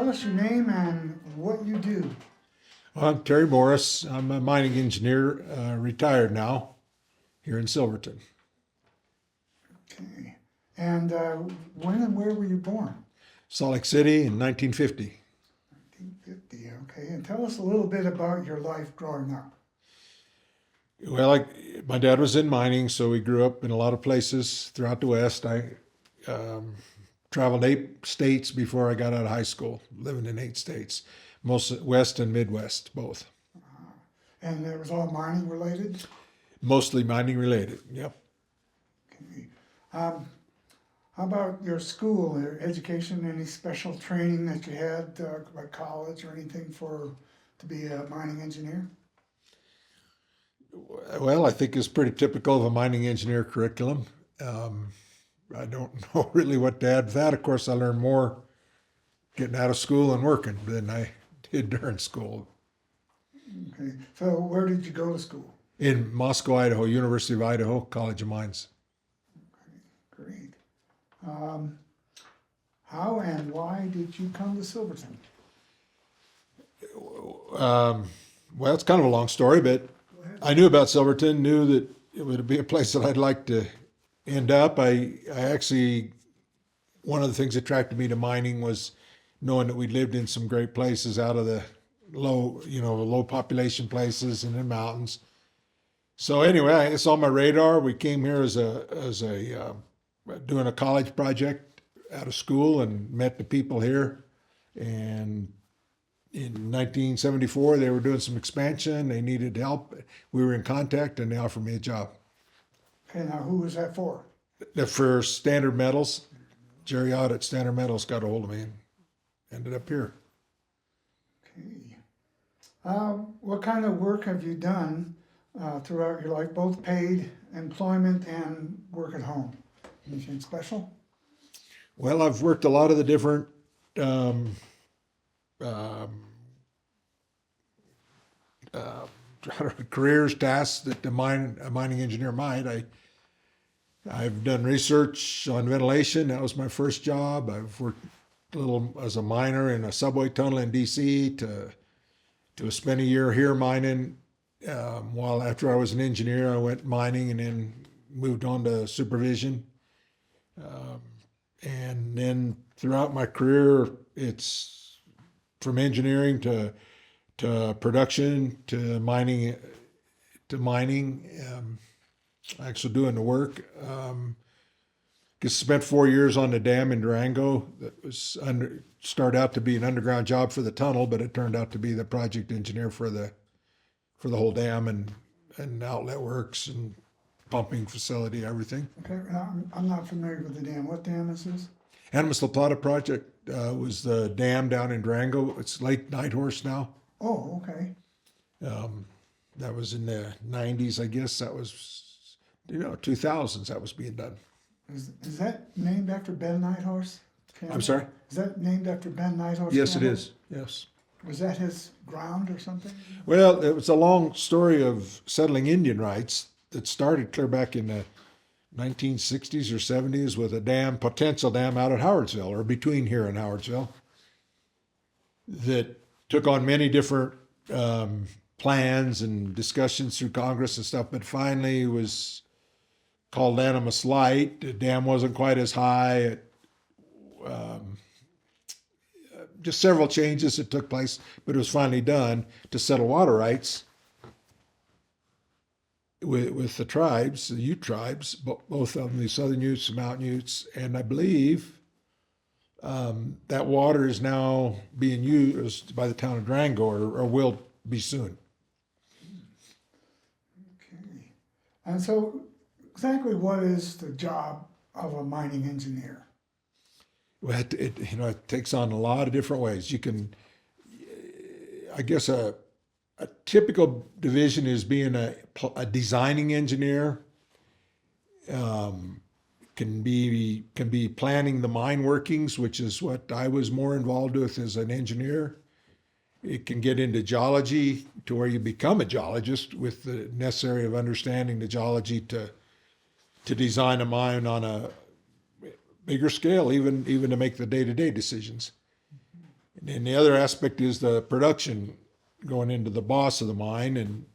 tell us your name and what you do. I'm Terry Morris. I'm a mining engineer, retired now, here in Silverton. Okay. And when and where were you born? Salt Lake City in 1950. 1950, okay. And tell us a little bit about your life growing up. Well, my dad was in mining, so we grew up in a lot of places throughout the West. I traveled 8 states before I got out of high school, living in 8 states, most West and Midwest, both. And it was all mining related? Mostly mining related, yep. Okay. How about your school, your education, any special training that you had, like college or anything to be a mining engineer? Well, I think it's pretty typical of a mining engineer curriculum. I don't know really what to add to that. Of course, I learned more getting out of school and working than I did during school. Okay. So where did you go to school? In Moscow, Idaho, University of Idaho, College of Mines. Great. How and why did you come to Silverton? Well, it's kind of a long story, but I knew about Silverton, knew that it would be a place that I'd like to end up. I actually, one of the things that attracted me to mining was knowing that we lived in some great places out of the low population places and in mountains. So anyway, it's on my radar. We came here as doing a college project out of school and met the people here. And in 1974, they were doing some expansion. They needed help. We were in contact, and they offered me a job. Okay, now who was that for? For Standard Metals. Jerry Ott at Standard Metals got a hold of me and ended up here. Okay. What kind of work have you done throughout your life, both paid employment and work at home? Anything special? Well, I've worked a lot of the different careers, tasks that a mining engineer might. I've done research on ventilation. That was my first job. I've worked a little as a miner in a subway tunnel in D.C. to spend a year here mining. While after I was an engineer, I went mining and then moved on to supervision. And then throughout my career, it's from engineering to production to mining, actually doing the work. Spent 4 years on the dam in Durango. That was started out to be an underground job for the tunnel, but it turned out to be the project engineer for the whole dam and outlet works and pumping facility, everything. Okay, I'm not familiar with the dam. What dam is this? Animas La Plata project was the dam down in Durango. It's Lake Nighthorse now. Oh, okay. That was in the 90s, I guess. That was, 2000s that was being done. Is that named after Ben Nighthorse? I'm sorry? Is that named after Ben Nighthorse? Yes, Campbell? it is. Yes. Was that his ground or something? Well, it was a long story of settling Indian rights that started clear back in the 1960s or 70s with a potential dam out at Howardsville, or between here and Howardsville, that took on many different plans and discussions through Congress and stuff, but finally was called Animas Light. The dam wasn't quite as high. Just several changes that took place, but it was finally done to settle water rights with the tribes, the Ute tribes, both of them, the Southern Utes, the Mountain Utes, and I believe that water is now being used by the town of Durango, or will be soon. Okay. And so, exactly what is the job of a mining engineer? Well, it takes on a lot of different ways. You can, I guess, a typical division is being a designing engineer. Can be planning the mine workings, which is what I was more involved with as an engineer. It can get into geology to where you become a geologist with the necessary of understanding the geology to design a mine on a bigger scale, even to make the day-to-day decisions. And then the other aspect is the production going into the boss of the mine, and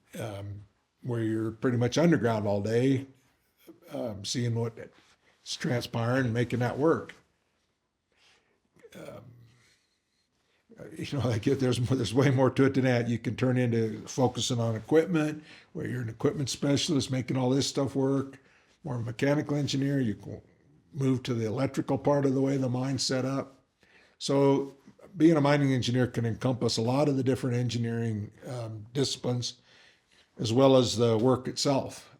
where you're pretty much underground all day, seeing what's transpiring and making that work. Like there's way more to it than that. You can turn into focusing on equipment, where you're an equipment specialist making all this stuff work. More mechanical engineer, you can move to the electrical part of the way the mine's set up. So being a mining engineer can encompass a lot of the different engineering disciplines, as well as the work itself.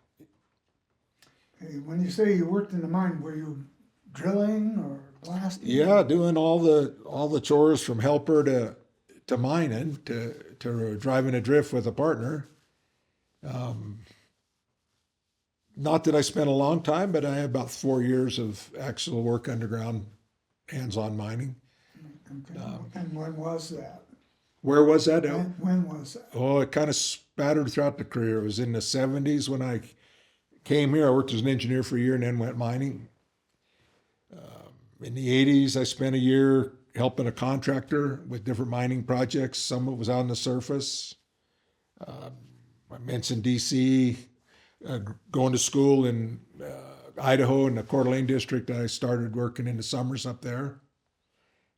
Okay, when you say you worked in the mine, were you drilling or blasting? Yeah, doing all the chores from helper to mining to driving a drift with a partner. Not that I spent a long time, but I had about 4 years of actual work underground, hands-on mining. Okay. And when was that? Where was that? When was that? Oh, it kind of spattered throughout the career. It was in the 70s when I came here. I worked as an engineer for a year and then went mining. In the 80s, I spent a year helping a contractor with different mining projects. Some of it was on the surface. I mentioned DC, going to school in Idaho in the Coeur d'Alene district. I started working in the summers up there.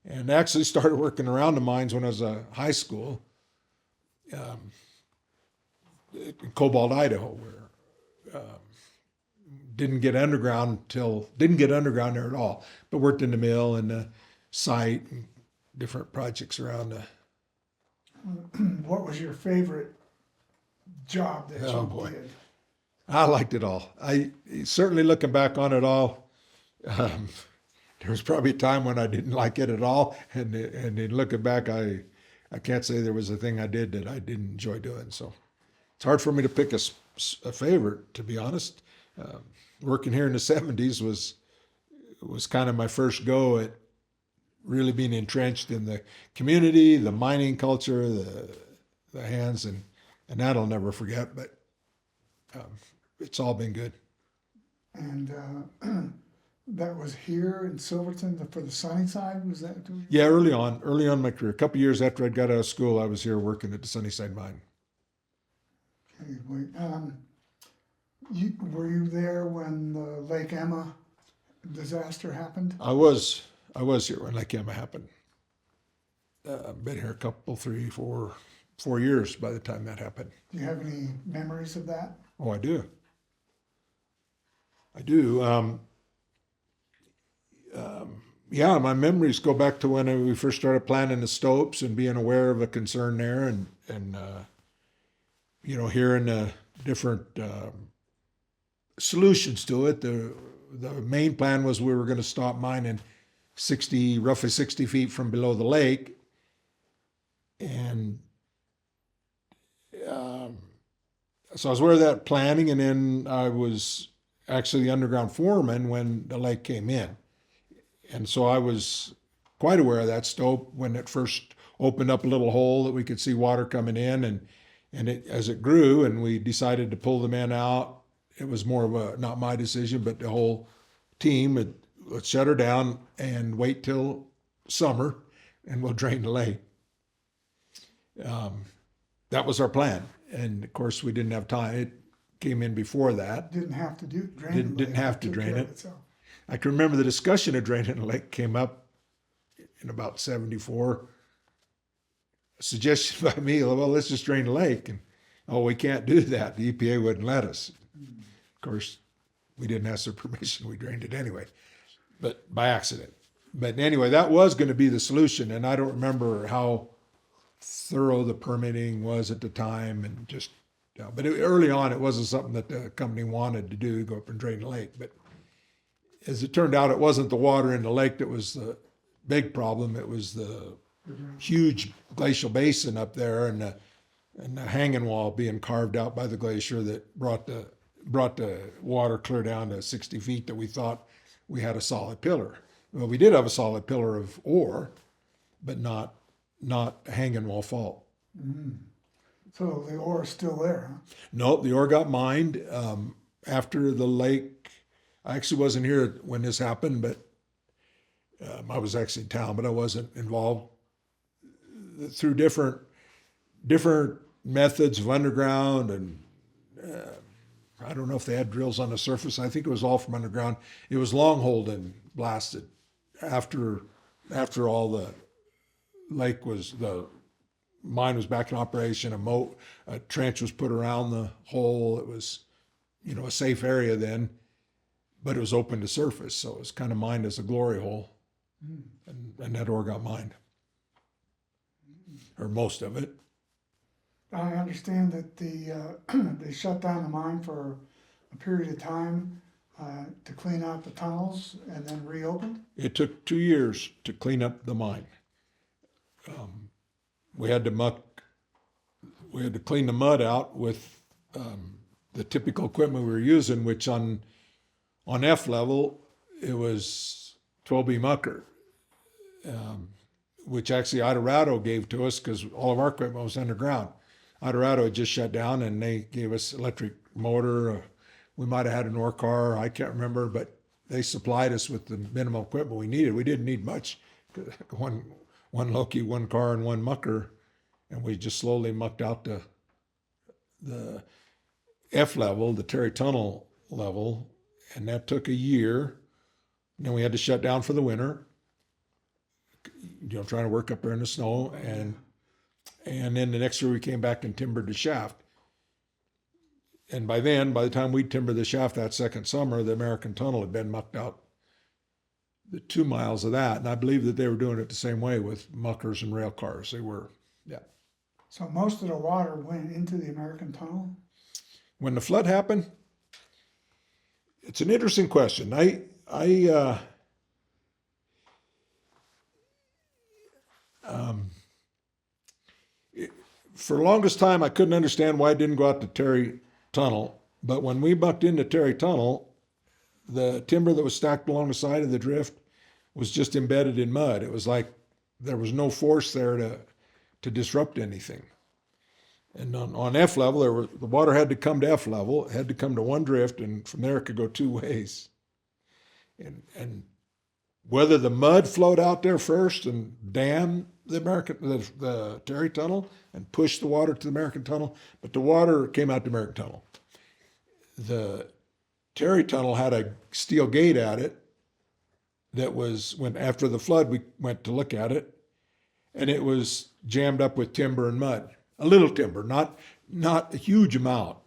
And actually started working around the mines when I was in high school, in Cobalt, Idaho, where didn't get underground there at all, but worked in the mill and the site and different projects around the. What was your favorite job that you did? I liked it all. I certainly, looking back on it all, there was probably a time when I didn't like it at all, and then looking back, I can't say there was a thing I did that I didn't enjoy doing. So it's hard for me to pick a favorite, to be honest. Working here in the 70s was kind of my first go at really being entrenched in the community, the mining culture, the hands, and that I'll never forget. But it's all been good. And that was here in Silverton for the Sunnyside, was that? Yeah, early on in my career, a couple of years after I got out of school, I was here working at the Sunnyside mine. Okay, wait. Were you there when the Lake Emma disaster happened? I was here when Lake Emma happened. I've been here a couple, 3, 4 years by the time that happened. Do you have any memories of that? Oh, I do. Yeah, my memories go back to when we first started planning the stopes and being aware of a concern there, and hearing the different solutions to it. The main plan was we were going to stop mining roughly 60 feet from below the lake, and so I was aware of that planning, and then I was actually the underground foreman when the lake came in. And so I was quite aware of that stope when it first opened up a little hole that we could see water coming in, and as it grew and we decided to pull the men out, it was more of not my decision, but the whole team, let's shut her down and wait till summer and we'll drain the lake. That was our plan. And of course we didn't have time. It came in before that. Didn't have to drain it. Didn't have to drain it. I can remember the discussion of draining the lake came up in about 74. A suggestion by me, well, let's just drain the lake. And, we can't do that. The EPA wouldn't let us. Of course, we didn't ask their permission. We drained it anyway, but by accident. But anyway, that was going to be the solution. And I don't remember how thorough the permitting was at the time. And just, but early on, it wasn't something that the company wanted to do, go up and drain the lake. But as it turned out, it wasn't the water in the lake that was the big problem. It was the huge glacial basin up there and the hanging wall being carved out by the glacier that brought the water clear down to 60 feet that we thought we had a solid pillar. Well, we did have a solid pillar of ore, but not a hanging wall fault. Mm. So the ore is still there, huh? No, the ore got mined after the lake. I actually wasn't here when this happened, but I was actually in town, but I wasn't involved. through different methods of underground, and I don't know if they had drills on the surface. I think it was all from underground. It was long holed and blasted after all the mine was back in operation. A trench was put around the hole. It was, a safe area then, but it was open to surface, so it was kind of mined as a glory hole, and that ore got mined, or most of it. I understand that they shut down the mine for a period of time to clean out the tunnels and then reopened. It took 2 years to clean up the mine. We had to clean the mud out with the typical equipment we were using, which on F level it was 12B mucker, which actually Colorado gave to us because all of our equipment was underground. Colorado had just shut down, and they gave us electric motor. We might have had an ore car, I can't remember, but they supplied us with the minimum equipment we needed. We didn't need much. One Loki, one car, and one mucker, and we just slowly mucked out the F level, the Terry Tunnel level, and that took a year. And then we had to shut down for the winter, trying to work up there in the snow, and then the next year we came back and timbered the shaft. And by the time we timbered the shaft that second summer, the American Tunnel had been mucked out, the 2 miles of that. And I believe that they were doing it the same way with muckers and rail cars. They were, yeah. So most of the water went into the American Tunnel? When the flood happened, it's an interesting question. For the longest time, I couldn't understand why it didn't go out to Terry Tunnel. But when we bucked into Terry Tunnel, the timber that was stacked along the side of the drift was just embedded in mud. It was like there was no force there to disrupt anything. And on F level, the water had to come to F level. It had to come to one drift, and from there it could go 2 ways. And whether the mud flowed out there first and dammed the Terry Tunnel and pushed the water to the American Tunnel, but the water came out the American Tunnel. The Terry Tunnel had a steel gate at it that was, when after the flood we went to look at it, and it was jammed up with timber and mud. A little timber, not a huge amount.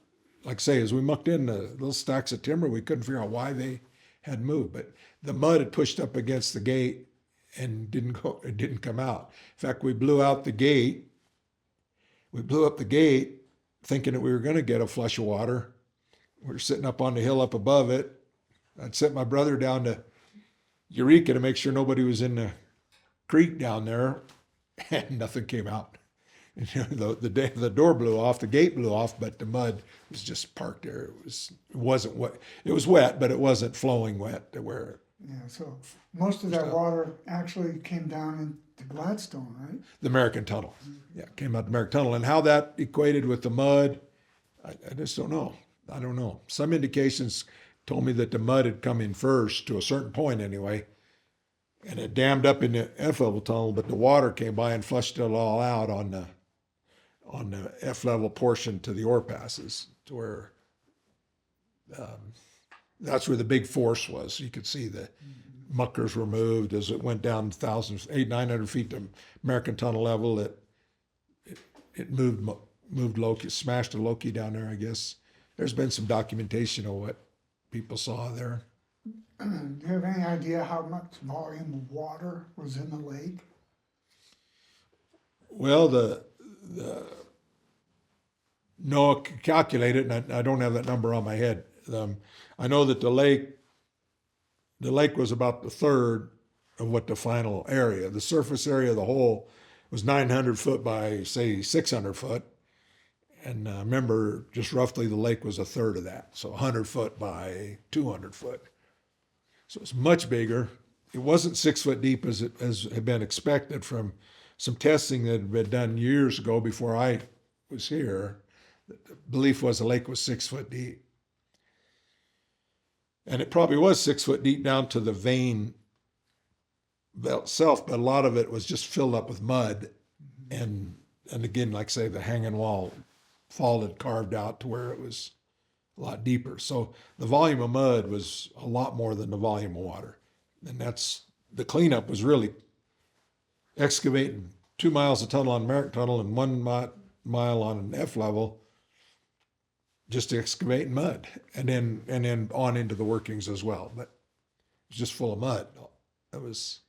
Like I say, as we mucked in the little stacks of timber, we couldn't figure out why they had moved, but the mud had pushed up against the gate and it didn't come out. In fact, we blew out the gate. We blew up the gate thinking that we were going to get a flush of water. We were sitting up on the hill up above it. I'd sent my brother down to Eureka to make sure nobody was in the creek down there, and nothing came out. The door blew off, the gate blew off, but the mud was just parked there. It wasn't wet. It was wet, but it wasn't flowing wet to where. Yeah, so most of that water actually came down into Gladstone, right? The American Tunnel. Yeah, came out the American Tunnel. And how that equated with the mud, I just don't know. I don't know. Some indications told me that the mud had come in first, to a certain point anyway, and it dammed up in the F level tunnel, but the water came by and flushed it all out on the F level portion to the ore passes, to where that's where the big force was. You could see the muckers were moved as it went down 800-900 feet to American Tunnel level. It moved Loki, smashed a Loki down there, I guess. There's been some documentation of what people saw there. Do you have any idea how much volume of water was in the lake? Well, no, calculate it, and I don't have that number on my head. I know that the lake was about the third of what the final area. The surface area of the hole was 900 foot by, say, 600 foot. And remember, just roughly the lake was a third of that. So 100 foot by 200 foot. So it's much bigger. It wasn't 6 foot deep as had been expected from some testing that had been done years ago before I was here. The belief was the lake was 6 foot deep. And it probably was 6 foot deep down to the vein itself, but a lot of it was just filled up with mud and again, like I say, the hanging wall fall had carved out to where it was a lot deeper. So the volume of mud was a lot more than the volume of water. And that's the cleanup was really excavating 2 miles of tunnel on Merrick Tunnel and 1 mile on an F level, just excavating mud, and then on into the workings as well. But it was just full of mud. It's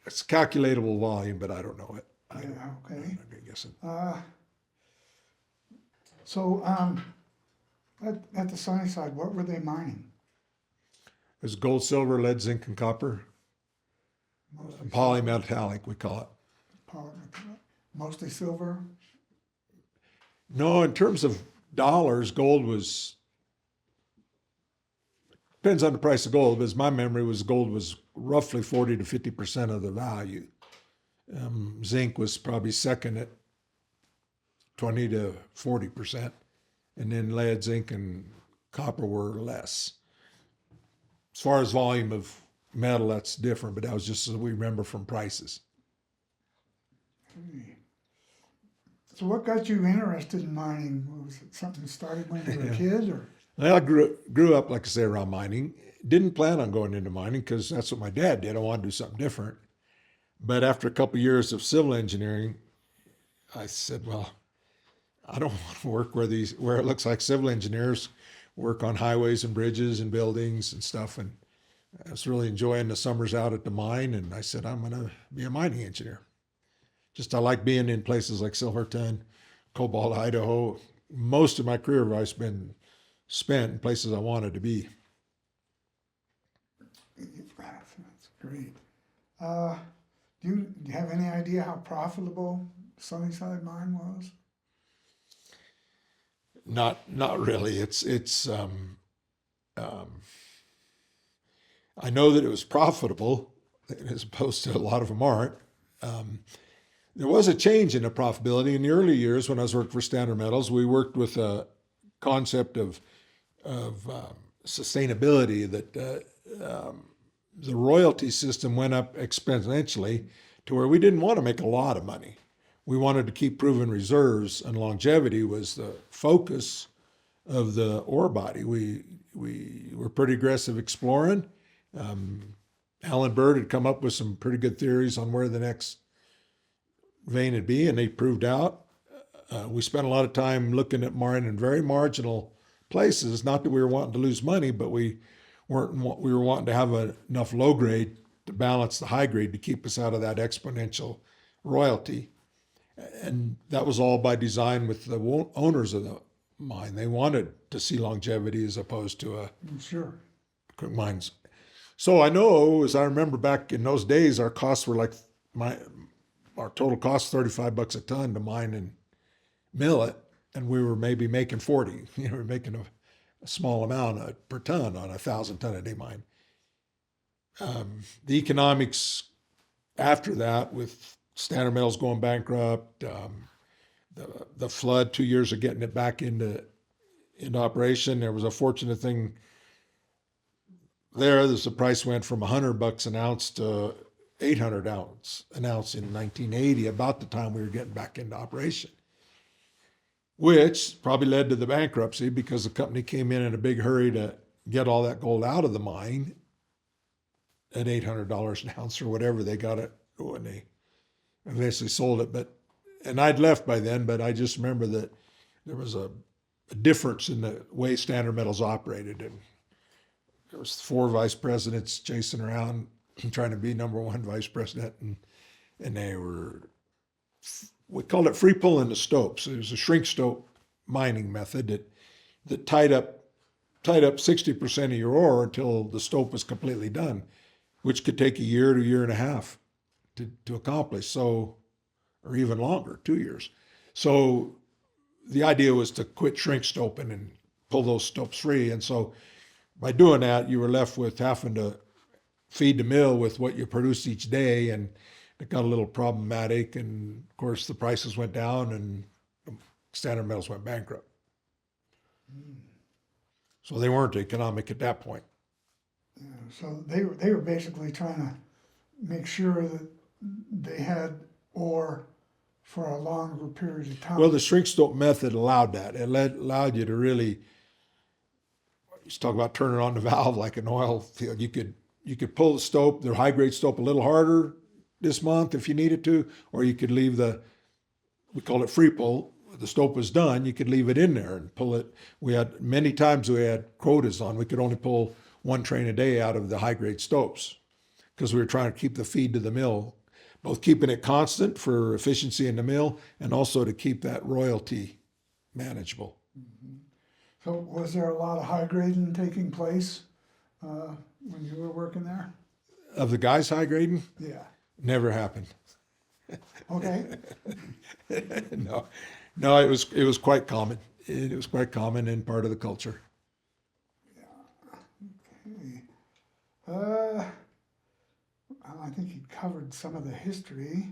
calculatable volume, but I don't know it. Yeah, okay. I guess it. So at the Sunnyside, what were they mining? It was gold, silver, lead, zinc, and copper. Polymetallic, we call it. Mostly silver? No, in terms of dollars, gold was, depends on the price of gold, but as my memory was, gold was roughly 40 to 50% of the value. Zinc was probably second at 20 to 40%. And then lead, zinc, and copper were less. As far as volume of metal, that's different, but that was just as we remember from prices. Okay. So what got you interested in mining? Was it something you started when you were a kid, or? Well, I grew up, like I say, around mining. Didn't plan on going into mining because that's what my dad did. I wanted to do something different. But after a couple of years of civil engineering, I said, well, I don't want to work where it looks like civil engineers work on highways and bridges and buildings and stuff. And I was really enjoying the summers out at the mine. And I said, I'm going to be a mining engineer. I like being in places like Silverton, Cobalt, Idaho. Most of my career has been spent in places I wanted to be. That's great. Do you have any idea how profitable Sunnyside Mine was? Not really. I know that it was profitable, as opposed to a lot of them aren't. There was a change in the profitability in the early years when I was working for Standard Metals. We worked with a concept of sustainability that the royalty system went up exponentially to where we didn't want to make a lot of money. We wanted to keep proven reserves, and longevity was the focus of the ore body. We were pretty aggressive exploring. Alan Bird had come up with some pretty good theories on where the next vein would be, and they proved out. We spent a lot of time looking at mining in very marginal places. Not that we were wanting to lose money, but we were wanting to have enough low grade to balance the high grade to keep us out of that exponential royalty. And that was all by design with the owners of the mine. They wanted to see longevity as opposed to a Sure. quick mines. So I know, as I remember back in those days, our costs were like our total cost $35 a ton to mine and mill it, and we were maybe making 40. We were making a small amount per ton on 1,000 ton a day mine. The economics after that, with Standard Metals going bankrupt, the flood, 2 years of getting it back into operation, there was a fortunate thing there. The price went from $100 an ounce to $800 an ounce in 1980, about the time we were getting back into operation, which probably led to the bankruptcy because the company came in a big hurry to get all that gold out of the mine at $800 an ounce or whatever they got it when they eventually sold it. And I'd left by then, but I just remember that there was a difference in the way Standard Metals operated. And there was 4 vice presidents chasing around trying to be number 1 vice president, and they were, we called it free pulling the stopes. It was a shrink stope mining method that tied up 60% of your ore until the stope was completely done, which could take a year to a year and a half to accomplish. So, or even longer, 2 years. So the idea was to quit shrink stoping and pull those stopes free. And so by doing that, you were left with having to feed the mill with what you produced each day, and it got a little problematic. And of course, the prices went down, and Standard Metals went bankrupt. So they weren't economic at that point. Yeah, so they were basically trying to make sure that they had ore for a longer period of time. Well, the shrink stope method allowed that. It allowed you to really, just talk about turning on the valve like an oil field. You could pull the stope, the high grade stope, a little harder this month if you needed to, or you could leave we call it free pull. The stope was done, you could leave it in there and pull it. Many times we had quotas on. We could only pull 1 train a day out of the high grade stopes because we were trying to keep the feed to the mill, both keeping it constant for efficiency in the mill and also to keep that royalty manageable. So was there a lot of high grading taking place when you were working there? Of the guys high grading, Yeah. never happened. Okay. No, it was quite common. It was quite common and part of the culture. Okay. I think you covered some of the history.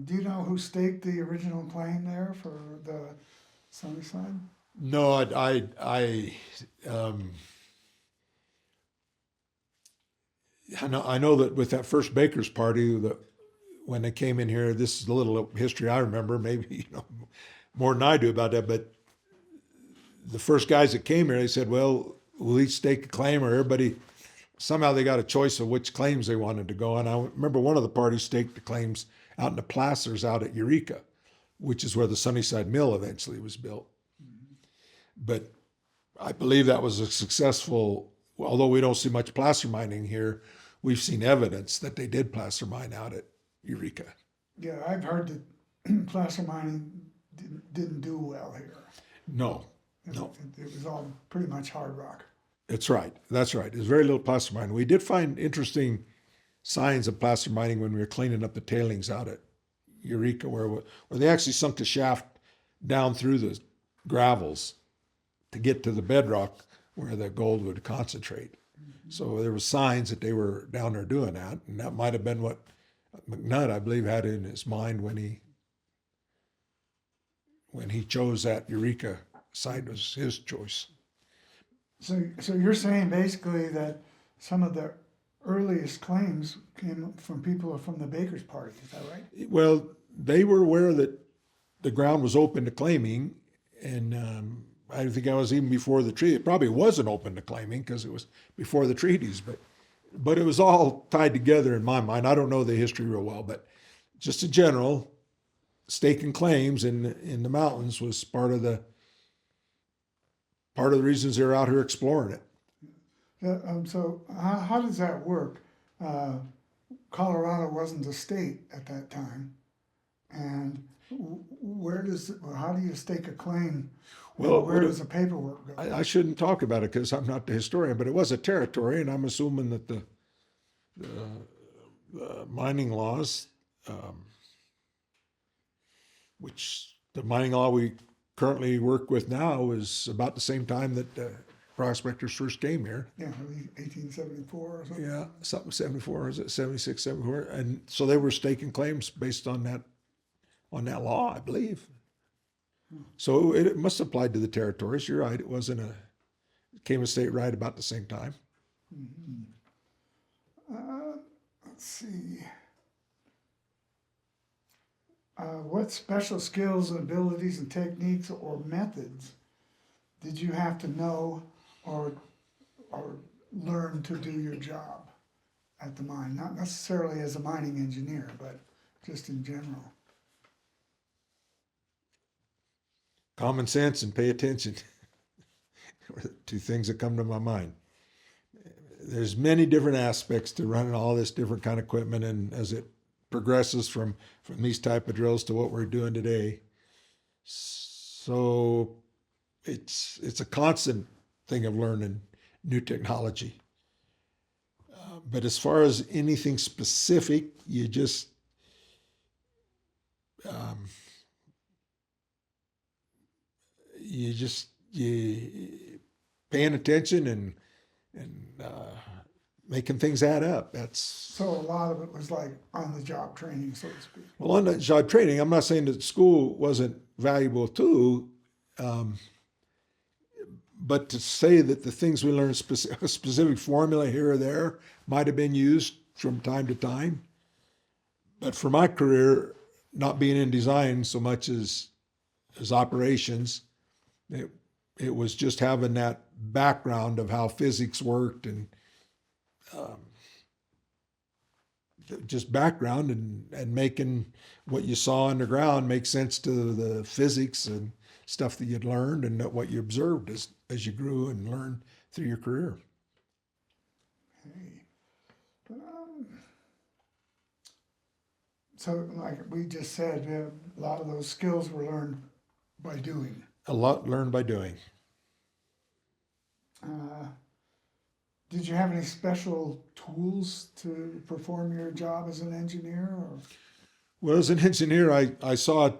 Do you know who staked the original claim there for the Sunnyside? No, I know that with that first Baker's party, that when they came in here, this is a little history I remember, maybe more than I do about that. But the first guys that came here, they said, "Well, we'll each stake a claim," or everybody. Somehow they got a choice of which claims they wanted to go. And I remember one of the parties staked the claims out in the placers out at Eureka, which is where the Sunnyside Mill eventually was built. Mm-hmm. But I believe that was a successful, although we don't see much placer mining here, we've seen evidence that they did placer mine out at Eureka. Yeah, I've heard that placer mining didn't do well here. No. It was all pretty much hard rock. That's right. There's very little placer mining. We did find interesting signs of placer mining when we were cleaning up the tailings out at Eureka, where they actually sunk the shaft down through the gravels to get to the bedrock where the gold would concentrate. Mm-hmm. So there were signs that they were down there doing that, and that might have been what McNutt, I believe, had in his mind when he chose that Eureka site was his choice. So you're saying basically that some of the earliest claims came from people from the Baker's Party, is that right? Well, they were aware that the ground was open to claiming, and I think I was even before the treaty. It probably wasn't open to claiming because it was before the treaties, but it was all tied together in my mind. I don't know the history real well, but just in general, staking claims in the mountains was part of the reasons they're out here exploring it. So how does that work? Colorado wasn't a state at that time, and how do you stake a claim? Well, where does the paperwork go? I shouldn't talk about it because I'm not the historian, but it was a territory, and I'm assuming that the mining laws, which the mining law we currently work with now is about the same time that prospectors first came here. Yeah, 1874 or something. Yeah, something 74, is it 76, 74? And so they were staking claims based on that law, I believe. So it must have applied to the territories. You're right. It came a state right about the same time. Mm-hmm. Let's see. What special skills and abilities and techniques or methods did you have to know or learn to do your job at the mine? Not necessarily as a mining engineer, but just in general. Common sense and pay attention are the two things that come to my mind. There's many different aspects to running all this different kind of equipment, and as it progresses from these type of drills to what we're doing today. So it's a constant thing of learning new technology. But as far as anything specific, you just paying attention and making things add up. So a lot of it was like on-the-job training, so to speak. Well, on-the-job training, I'm not saying that school wasn't valuable too, but to say that the things we learned, a specific formula here or there, might have been used from time to time. But for my career, not being in design so much as operations. It was just having that background of how physics worked and just background and making what you saw on the ground make sense to the physics and stuff that you'd learned and what you observed as you grew and learned through your career. Okay. So like we just said, a lot of those skills were learned by doing. A lot learned by doing. Did you have any special tools to perform your job as an engineer? Or? Well, as an engineer, I saw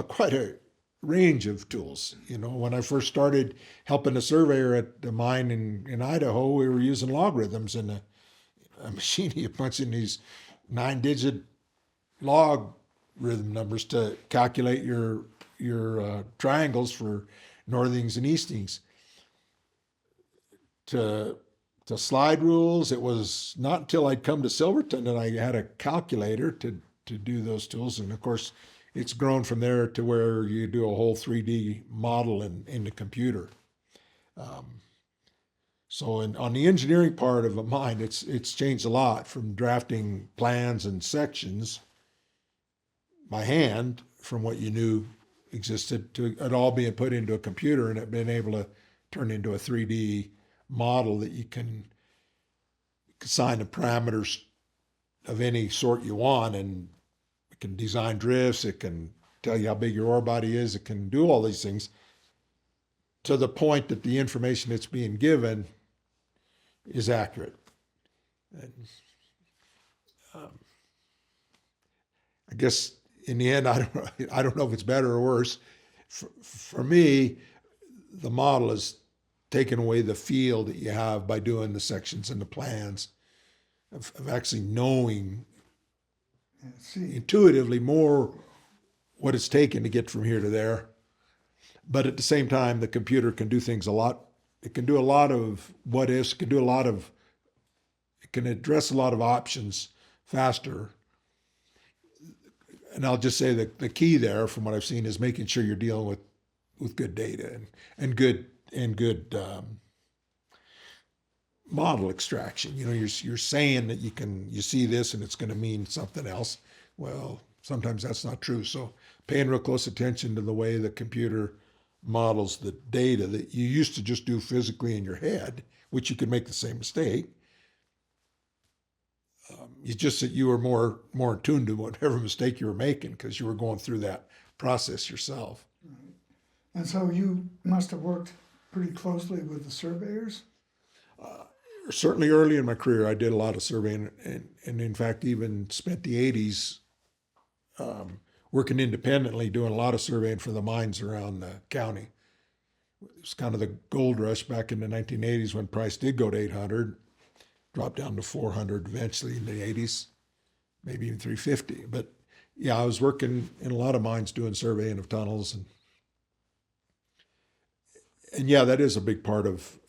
quite a range of tools. You know, when I first started helping a surveyor at the mine in Idaho, we were using logarithms in a machine. You punch in these 9-digit logarithm numbers to calculate your triangles for northings and eastings. To slide rules, it was not until I'd come to Silverton that I had a calculator to do those tools. And of course, it's grown from there to where you do a whole 3D model in the computer. So on the engineering part of a mine, it's changed a lot from drafting plans and sections by hand from what you knew existed to it all being put into a computer and it being able to turn into a 3D model that you can assign the parameters of any sort you want, and it can design drifts, it can tell you how big your ore body is, it can do all these things to the point that the information that's being given is accurate. And, I guess in the end, I don't know if it's better or worse. For me, the model is taking away the feel that you have by doing the sections and the plans of actually knowing intuitively more what it's taken to get from here to there. But at the same time, the computer can do things a lot. It can do a lot of what ifs, it can address a lot of options faster. And I'll just say that the key there, from what I've seen, is making sure you're dealing with good data and good model extraction. You know, you're saying that you see this and it's going to mean something else. Well, sometimes that's not true. So paying real close attention to the way the computer models the data that you used to just do physically in your head, which you could make the same mistake. It's just that you were more attuned to whatever mistake you were making because you were going through that process yourself. Right. And so you must have worked pretty closely with the surveyors? Certainly early in my career, I did a lot of surveying and in fact, even spent the 80s working independently, doing a lot of surveying for the mines around the county. It was kind of the gold rush back in the 1980s when price did go to 800, dropped down to 400 eventually in the 80s, maybe even 350. But yeah, I was working in a lot of mines doing surveying of tunnels and yeah, that is a big part of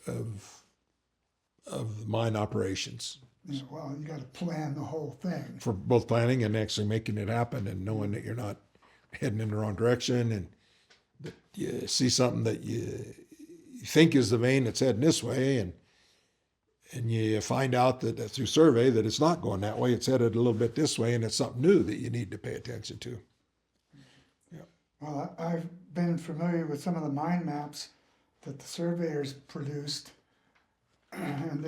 mine operations. Yeah, well, you got to plan the whole thing. For both planning and actually making it happen and knowing that you're not heading in the wrong direction and that you see something that you think is the vein that's heading this way and you find out that through survey that it's not going that way, it's headed a little bit this way and it's something new that you need to pay attention to. Yeah. Well, I've been familiar with some of the mine maps that the surveyors produced, and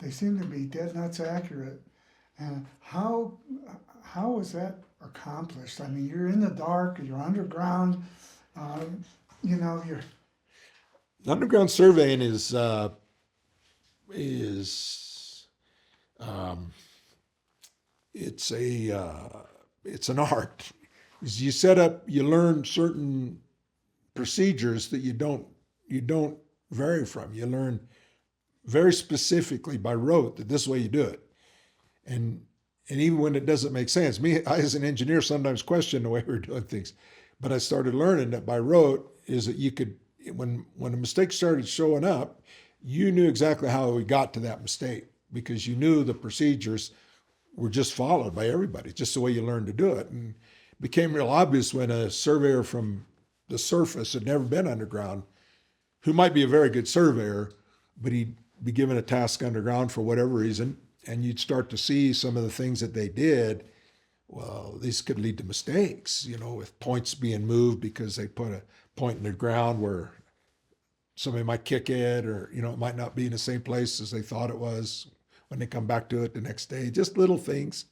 they seem to be dead nuts accurate. And how was that accomplished? I mean, you're in the dark, you're underground, you're... Underground surveying is it's an art. You set up, you learn certain procedures that you don't vary from. You learn very specifically by rote that this is the way you do it. And even when it doesn't make sense, I as an engineer sometimes question the way we're doing things. But I started learning that by rote is that you could, when a mistake started showing up, you knew exactly how we got to that mistake because you knew the procedures were just followed by everybody, just the way you learn to do it. And it became real obvious when a surveyor from the surface had never been underground, who might be a very good surveyor, but he'd be given a task underground for whatever reason, and you'd start to see some of the things that they did. Well, these could lead to mistakes, with points being moved because they put a point in the ground where somebody might kick it, or, it might not be in the same place as they thought it was when they come back to it the next day, just little things.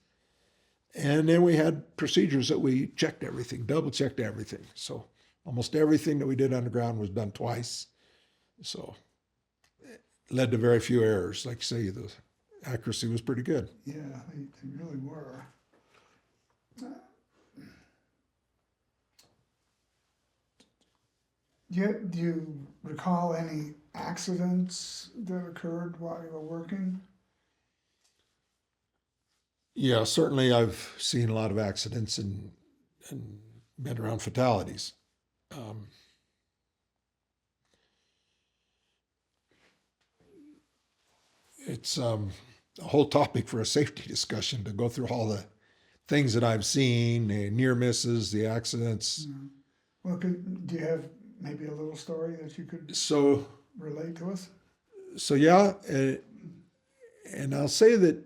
And then we had procedures that we checked everything, double checked everything. So almost everything that we did underground was done twice. So it led to very few errors. Like you say, the accuracy was pretty good. Yeah, they really were. Do you recall any accidents that occurred while you were working? Yeah, certainly I've seen a lot of accidents and been around fatalities. It's a whole topic for a safety discussion to go through all the things that I've seen, the near misses, the accidents. Mm. Well, do you have maybe a little story that you could So relate to us? yeah, and I'll say that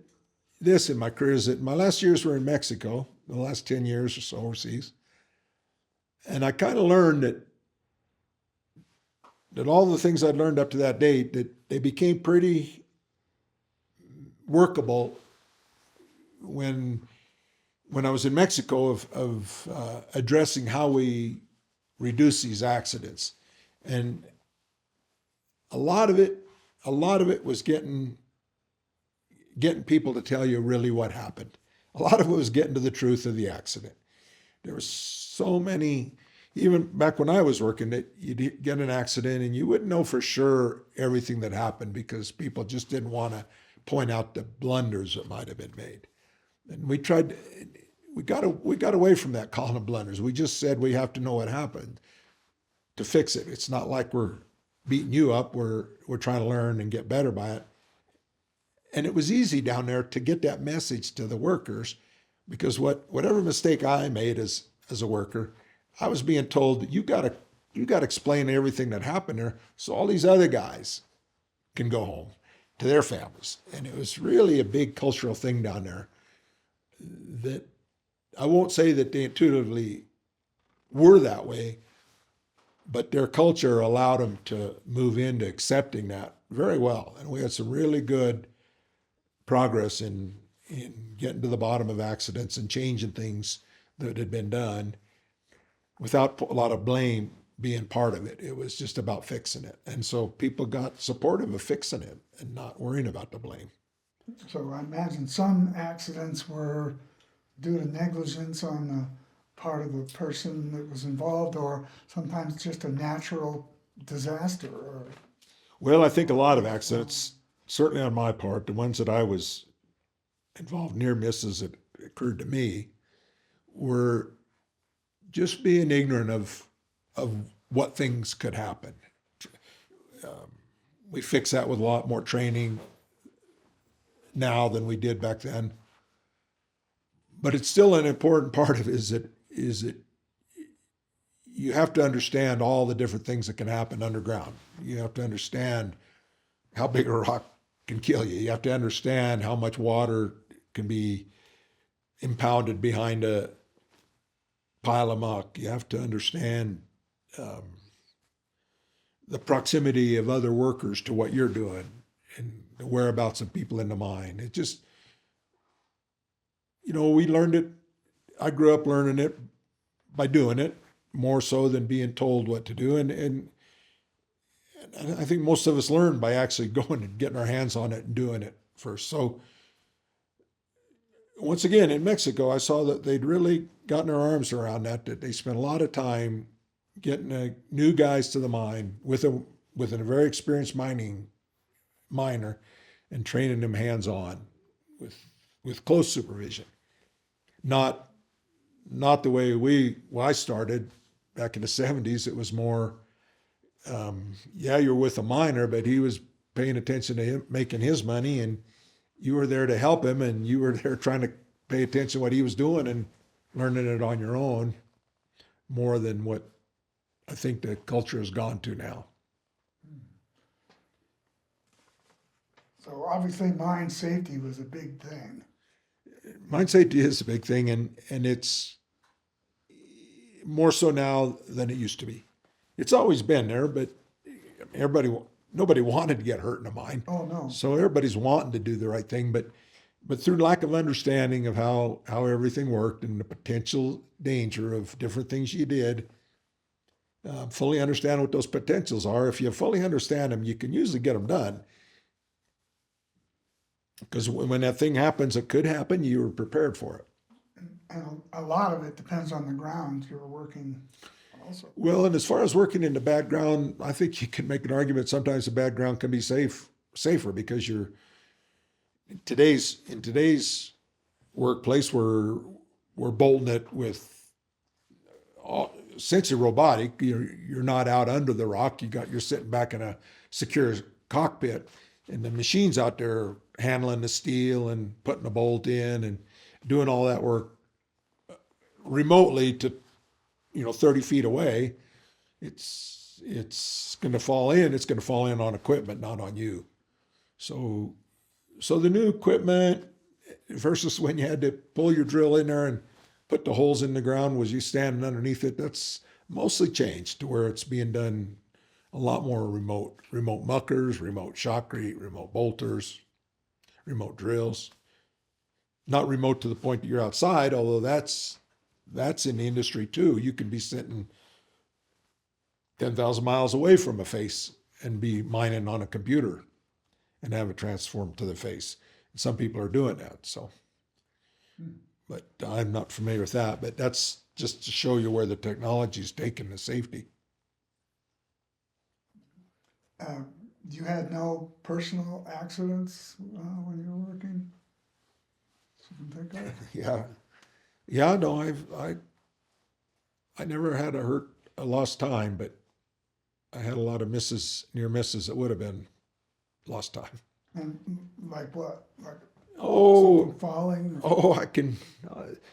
this in my career is that my last years were in Mexico, the last 10 years or so overseas. And I kind of learned that all the things I'd learned up to that date, that they became pretty workable when I was in Mexico of addressing how we reduce these accidents. And a lot of it was getting people to tell you really what happened. A lot of it was getting to the truth of the accident. There were so many, even back when I was working, that you'd get an accident and you wouldn't know for sure everything that happened because people just didn't want to point out the blunders that might have been made. And we got away from that calling them blunders. We just said we have to know what happened to fix it. It's not like we're beating you up. We're trying to learn and get better by it. And it was easy down there to get that message to the workers, because whatever mistake I made as a worker, I was being told that you got to explain everything that happened there so all these other guys can go home to their families. And it was really a big cultural thing down there that I won't say that they intuitively were that way, but their culture allowed them to move into accepting that very well. And we had some really good progress in getting to the bottom of accidents and changing things that had been done without a lot of blame being part of it. It was just about fixing it. And so people got supportive of fixing it and not worrying about the blame. So I imagine some accidents were due to negligence on the part of the person that was involved, or sometimes just a natural disaster. Well, I think a lot of accidents, certainly on my part, the ones that I was involved, near misses that occurred to me, were just being ignorant of what things could happen. We fix that with a lot more training now than we did back then. But it's still an important part of it is that you have to understand all the different things that can happen underground. You have to understand how big a rock can kill you. You have to understand how much water can be impounded behind a pile of muck. You have to understand the proximity of other workers to what you're doing and the whereabouts of people in the mine. It just, we learned it. I grew up learning it by doing it more so than being told what to do. And I think most of us learn by actually going and getting our hands on it and doing it first. So once again, in Mexico, I saw that they'd really gotten their arms around that they spent a lot of time getting new guys to the mine with a very experienced miner and training them hands-on with close supervision. Not the way I started back in the 70s. It was more, you're with a miner, but he was paying attention to him making his money, and you were there to help him, and you were there trying to pay attention to what he was doing and learning it on your own, more than what I think the culture has gone to now. So obviously mine safety was a big thing. Mine safety is a big thing, and it's more so now than it used to be. It's always been there, but nobody wanted to get hurt in a mine. Oh, no. So everybody's wanting to do the right thing, but through lack of understanding of how everything worked and the potential danger of different things you did, fully understand what those potentials are. If you fully understand them, you can usually get them done. Because when that thing happens, it could happen, you were prepared for it. And a lot of it depends on the ground you're working also. Well, and as far as working in the bad ground, I think you can make an argument sometimes the bad ground can be safer because you're in today's workplace we're bolting it with essentially robotic. You're not out under the rock. You're sitting back in a secure cockpit, and the machines out there handling the steel and putting the bolt in and doing all that work remotely to 30 feet away. It's going to fall in. It's going to fall in on equipment, not on you. So the new equipment versus when you had to pull your drill in there and put the holes in the ground, was you standing underneath it? That's mostly changed to where it's being done a lot more remote muckers, remote shotcrete, remote bolters, remote drills. Not remote to the point that you're outside, although that's in the industry too. You can be sitting 10,000 miles away from a face and be mining on a computer and have it transformed to the face. And some people are doing that. So, but I'm not familiar with that. But that's just to show you where the technology's taken the safety. You had no personal accidents when you were working? So you can think of? Yeah. No, I never had a lost time, but I had a lot of near misses that would have been lost time. And like what? Like someone falling? I can.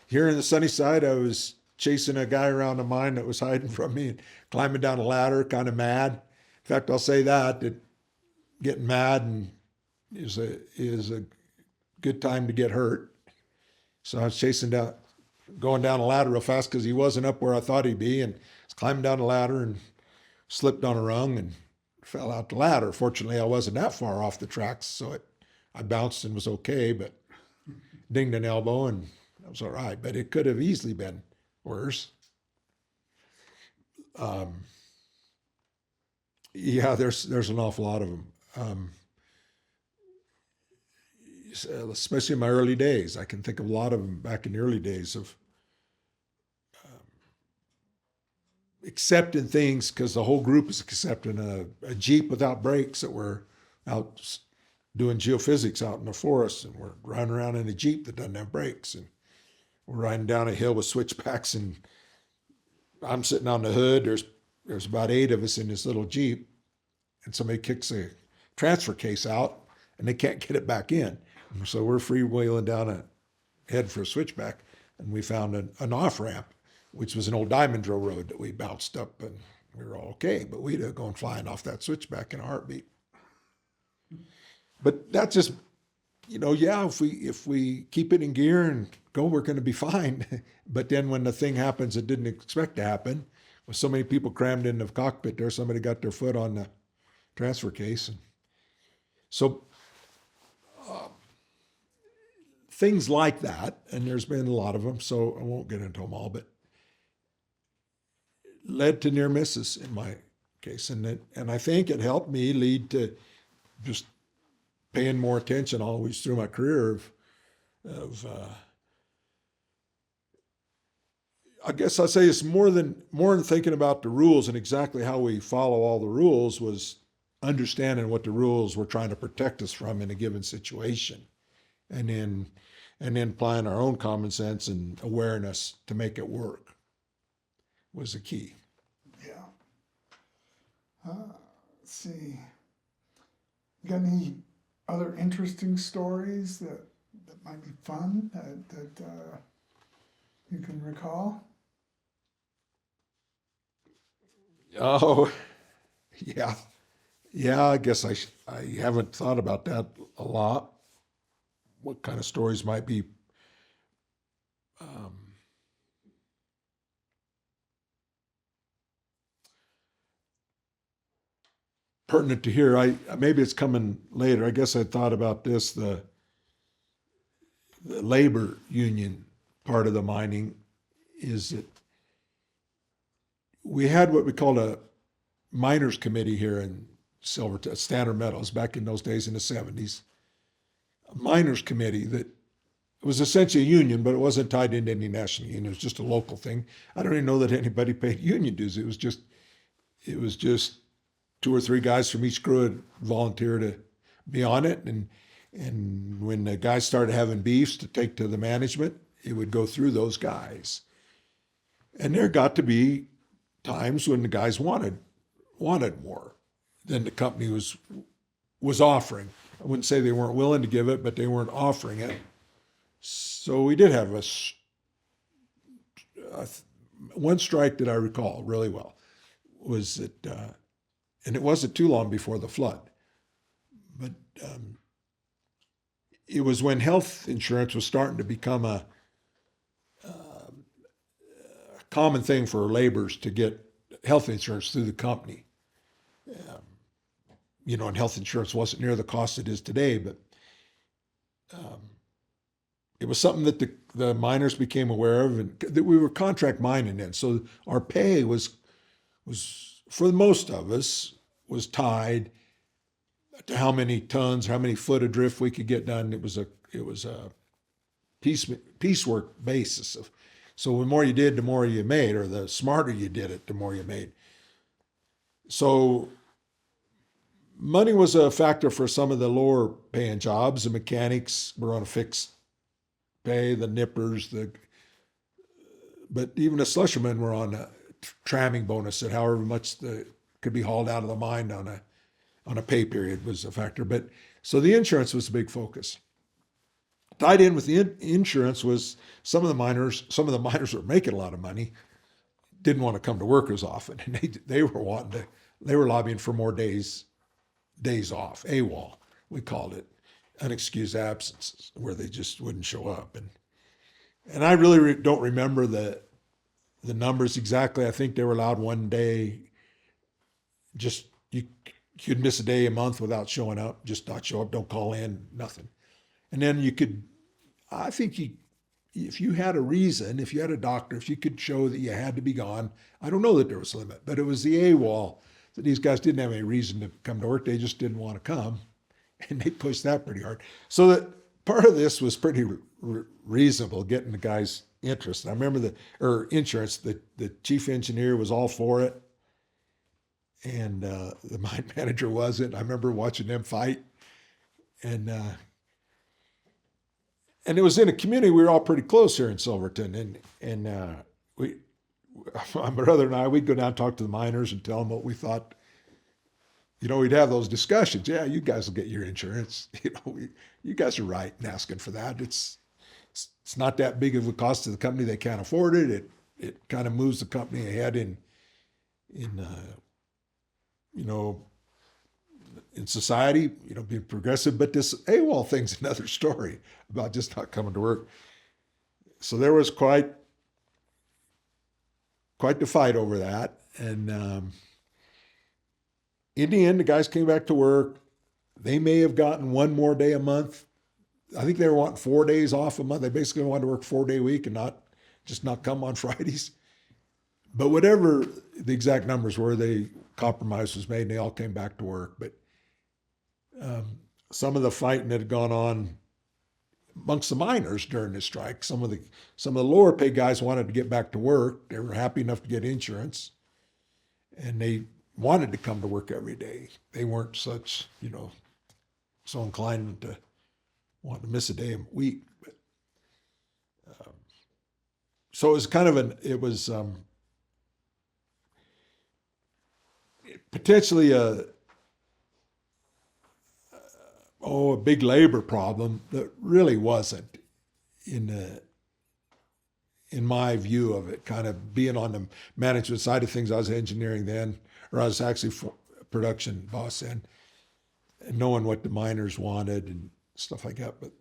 Here in the sunny side, I was chasing a guy around a mine that was hiding from me and climbing down a ladder, kind of mad. In fact, I'll say that getting mad and is a good time to get hurt. So I was going down a ladder real fast because he wasn't up where I thought he'd be, and I was climbing down the ladder and slipped on a rung and fell out the ladder. Fortunately, I wasn't that far off the tracks, so I bounced and was okay, but dinged an elbow and that was all right. But it could have easily been worse. Yeah, there's an awful lot of them. Especially in my early days. I can think of a lot of them back in the early days of accepting things because the whole group is accepting a Jeep without brakes that we're out doing geophysics out in the forest, and we're riding around in a Jeep that doesn't have brakes, and we're riding down a hill with switchbacks, and I'm sitting on the hood. There's about 8 of us in this little Jeep, and somebody kicks a transfer case out, and they can't get it back in. So we're freewheeling down a head for a switchback, and we found an off-ramp, which was an old diamond drill road that we bounced up, and we were all okay, but we'd have gone flying off that switchback in a heartbeat. But that's just, if we keep it in gear and go, we're going to be fine. But then when the thing happens that didn't expect to happen, with so many people crammed in the cockpit there, somebody got their foot on the transfer case. And so things like that, and there's been a lot of them, so I won't get into them all, but led to near misses in my case. And I think it helped me lead to just paying more attention always through my career of I guess I'd say it's more than thinking about the rules and exactly how we follow all the rules, was understanding what the rules were trying to protect us from in a given situation, and then applying our own common sense and awareness to make it work was the key. Yeah. Let's see. You got any other interesting stories that might be fun that you can recall? Oh, yeah. Yeah, I guess I haven't thought about that a lot. What kind of stories might be um, pertinent to here. Maybe it's coming later. I guess I thought about this, the labor union part of the mining is that we had what we called a miners committee here in Silverton, Standard Metals, back in those days in the 70s. A miners committee that was essentially a union, but it wasn't tied into any national union. It was just a local thing. I don't even know that anybody paid union dues. It was just two or three guys from each crew had volunteered to be on it, and when the guys started having beefs to take to the management, it would go through those guys. And there got to be times when the guys wanted more than the company was offering. I wouldn't say they weren't willing to give it, but they weren't offering it. So we did have one strike that I recall really well was that, and it wasn't too long before the flood, but it was when health insurance was starting to become a common thing for laborers to get health insurance through the company. And health insurance wasn't near the cost it is today, but it was something that the miners became aware of, and that we were contract mining in. So our pay was for most of us was tied to how many tons, how many foot of drift we could get done. It was a piecework basis of. So the more you did, the more you made, or the smarter you did it, the more you made. So money was a factor for some of the lower paying jobs. The mechanics were on a fixed pay, the nippers, but even the slushermen were on a tramming bonus at however much could be hauled out of the mine on a pay period was a factor. But so the insurance was a big focus. Tied in with the insurance was some of the miners were making a lot of money, didn't want to come to work as often, and they were lobbying for more days off, AWOL, we called it, unexcused absences, where they just wouldn't show up. And I really don't remember the numbers exactly. I think they were allowed one day, just you'd miss a day a month without showing up, just not show up, don't call in, nothing. And then I think if you had a reason, if you had a doctor, if you could show that you had to be gone, I don't know that there was a limit, but it was the AWOL that these guys didn't have any reason to come to work. They just didn't want to come, and they pushed that pretty hard. So that part of this was pretty reasonable, getting the guys' interest. I remember insurance, the chief engineer was all for it, and the mine manager wasn't. I remember watching them fight, and it was in a community we were all pretty close here in Silverton, and my brother and I, we'd go down and talk to the miners and tell them what we thought. We'd have those discussions. Yeah, you guys will get your insurance. You guys are right in asking for that. It's not that big of a cost to the company. They can't afford it. It kind of moves the company ahead in society, being progressive. But this AWOL thing's another story about just not coming to work. So there was quite the fight over that. And in the end, the guys came back to work. They may have gotten one more day a month. I think they were wanting 4 days off a month. They basically wanted to work 4-day week and not come on Fridays. But whatever the exact numbers were, compromise was made and they all came back to work. But some of the fighting that had gone on amongst the miners during the strike, some of the lower paid guys wanted to get back to work. They were happy enough to get insurance, and they wanted to come to work every day. They weren't so inclined to want to miss a day a week. But so it was kind of potentially a big labor problem that really wasn't in my view of it. Kind of being on the management side of things, I was engineering then, or I was actually production boss then, and knowing what the miners wanted and stuff like that. But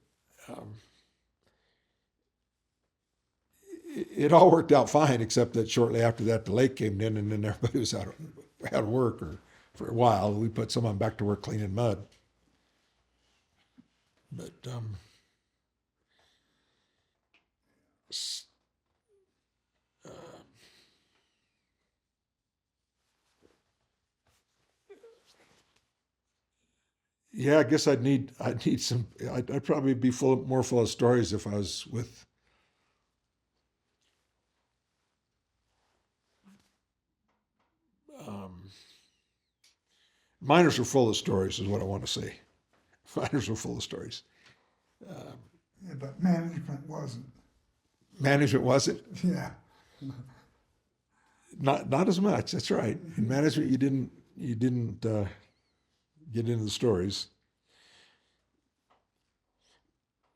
it all worked out fine, except that shortly after that, the lake came in, and then everybody was out of work, or for a while, we put someone back to work cleaning mud. But yeah, I guess I'd need some. I'd probably be more full of stories if I was with. Miners are full of stories, is what I want to say. Miners are full of stories. Yeah, but management wasn't. Management wasn't. Yeah. Not as much. That's right. In management, you didn't get into the stories.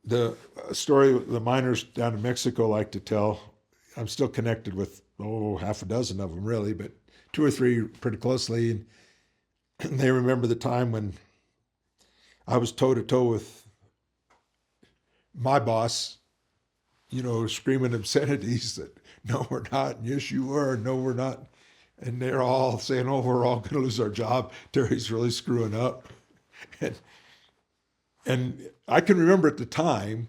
The story the miners down in Mexico like to tell. I'm still connected with half a dozen of them really, but 2 or 3 pretty closely, and they remember the time when I was toe to toe with my boss, screaming obscenities that no, we're not, and yes, you are, no, we're not. And they're all saying, oh, we're all going to lose our job. Terry's really screwing up. And I can remember at the time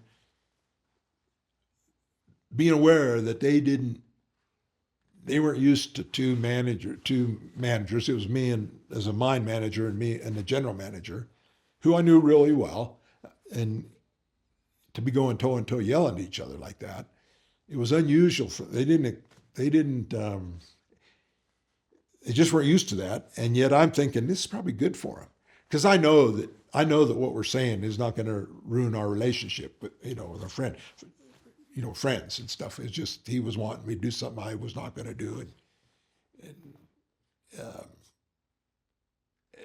being aware that they weren't used to two managers. It was me and as a mine manager and me and the general manager, who I knew really well. And to be going toe and toe yelling at each other like that, it was unusual. They just weren't used to that. And yet I'm thinking this is probably good for them, because I know that what we're saying is not going to ruin our relationship with our friend, friends and stuff. It's just he was wanting me to do something I was not going to do, and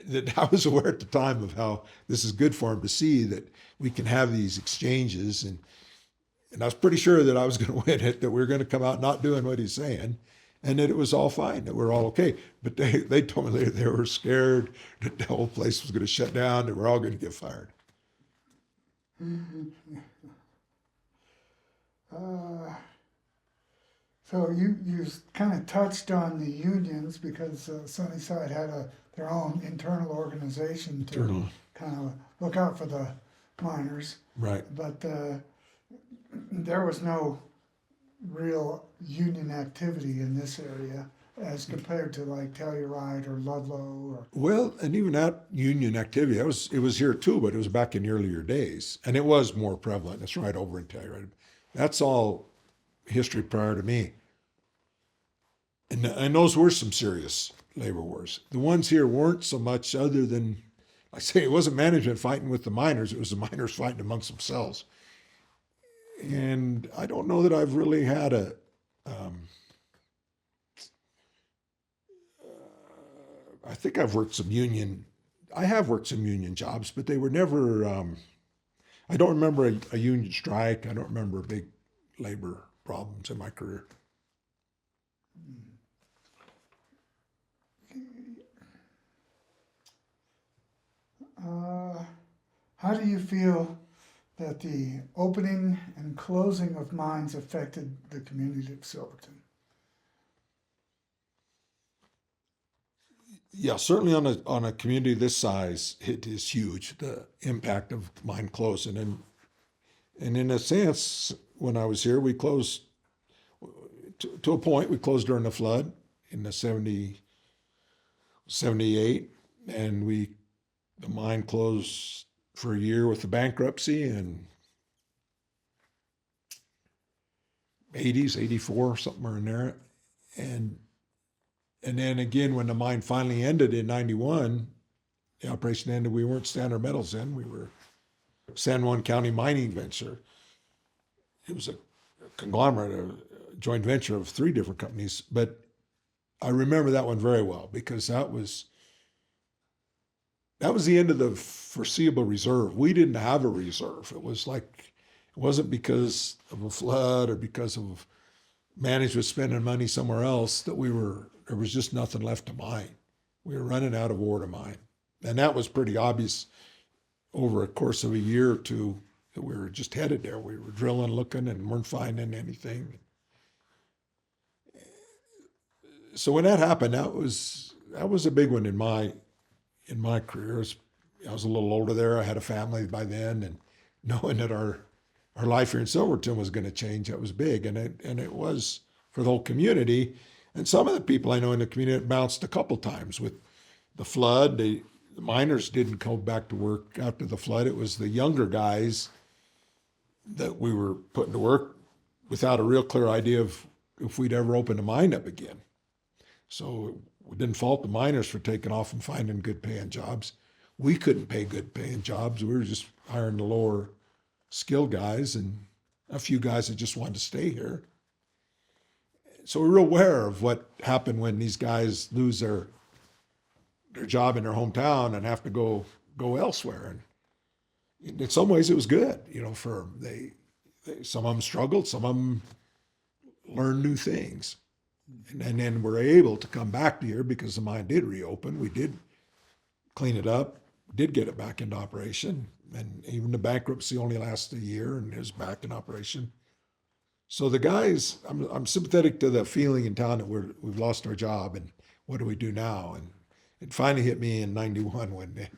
that I was aware at the time of how this is good for him to see that we can have these exchanges, and I was pretty sure that I was going to win it, that we were going to come out not doing what he's saying, and that it was all fine, that we're all okay. But they told me they were scared that the whole place was going to shut down, that we're all going to get fired. So you kind of touched on the unions, because Sunnyside had their own internal organization to kind of look out for the miners. Right. But there was no real union activity in this area as compared to like Telluride or Ludlow or. Well, and even that union activity, it was here too, but it was back in the earlier days, and it was more prevalent. That's right, over in Telluride. That's all history prior to me. And those were some serious labor wars. The ones here weren't so much, other than, I say, it wasn't management fighting with the miners, it was the miners fighting amongst themselves. And I don't know that I've really had I think I've worked some union jobs, but they were never, I don't remember a union strike. I don't remember big labor problems in my career. How do you feel that the opening and closing of mines affected the community of Silverton? Yeah, certainly on a community this size, it is huge, the impact of mine closing. And in a sense, when I was here, we closed to a point. We closed during the flood in the 78, and the mine closed for a year with the bankruptcy, and 80s, 84, somewhere in there. And then again, when the mine finally ended in 91, the operation ended, we weren't Standard Metals then, we were San Juan County Mining Venture. It was a conglomerate, a joint venture of 3 different companies. But I remember that one very well, because that was the end of the foreseeable reserve. We didn't have a reserve. It was like, it wasn't because of a flood or because of management spending money somewhere else that there was just nothing left to mine. We were running out of ore to mine. And that was pretty obvious over a course of a year or two that we were just headed there. We were drilling, looking, and weren't finding anything. So when that happened, that was a big one in my career. I was a little older there. I had a family by then, and knowing that our life here in Silverton was going to change, that was big, and it was for the whole community. And some of the people I know in the community bounced a couple times with the flood. The miners didn't go back to work after the flood. It was the younger guys that we were putting to work without a real clear idea of if we'd ever open the mine up again. So we didn't fault the miners for taking off and finding good paying jobs. We couldn't pay good paying jobs. We were just hiring the lower skilled guys and a few guys that just wanted to stay here. So we're aware of what happened when these guys lose their job in their hometown and have to go elsewhere. And in some ways it was good, for them. Some of them struggled, some of them learned new things. And then we're able to come back to here because the mine did reopen. We did clean it up, did get it back into operation. And even the bankruptcy only lasted a year and it was back in operation. So the guys, I'm sympathetic to the feeling in town that we've lost our job and what do we do now? And it finally hit me in '91 when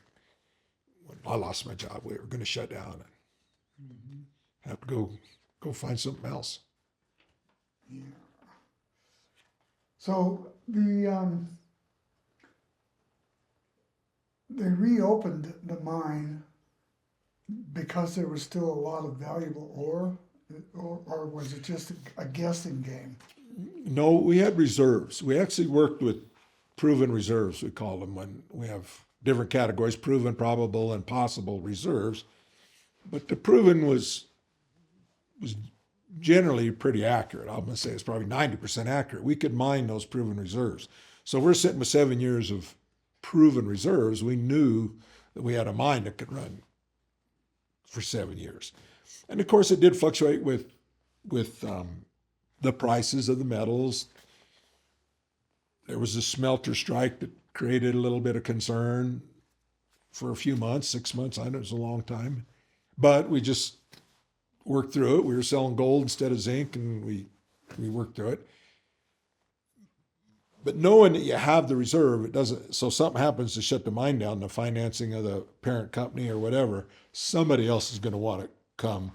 I lost my job. We were going to shut down and have to go find something else. Yeah. So they reopened the mine because there was still a lot of valuable ore, or was it just a guessing game? No, we had reserves. We actually worked with proven reserves, we call them, when we have different categories, proven, probable, and possible reserves. But the proven was generally pretty accurate. I'm going to say it's probably 90% accurate. We could mine those proven reserves. So we're sitting with 7 years of proven reserves. We knew that we had a mine that could run for 7 years. And of course, it did fluctuate with the prices of the metals. There was a smelter strike that created a little bit of concern for a few months, 6 months. I know it was a long time. But we just worked through it. We were selling gold instead of zinc, and we worked through it. But knowing that you have the reserve, it doesn't. So something happens to shut the mine down, the financing of the parent company or whatever, somebody else is going to want to come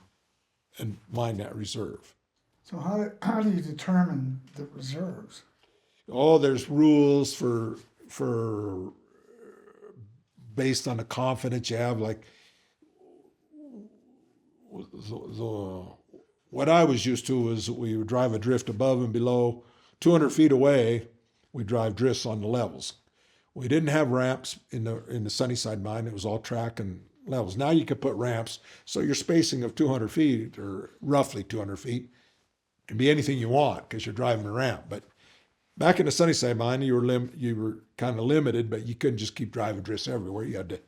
and mine that reserve. So how do you determine the reserves? Oh, there's rules for based on the confidence you have, like what I was used to was we would drive a drift above and below. 200 feet away, we drive drifts on the levels. We didn't have ramps in the Sunnyside mine. It was all track and levels. Now you can put ramps, so your spacing of 200 feet or roughly 200 feet can be anything you want because you're driving a ramp. But back in the Sunnyside mine, you were kind of limited, but you couldn't just keep driving drifts everywhere. You had to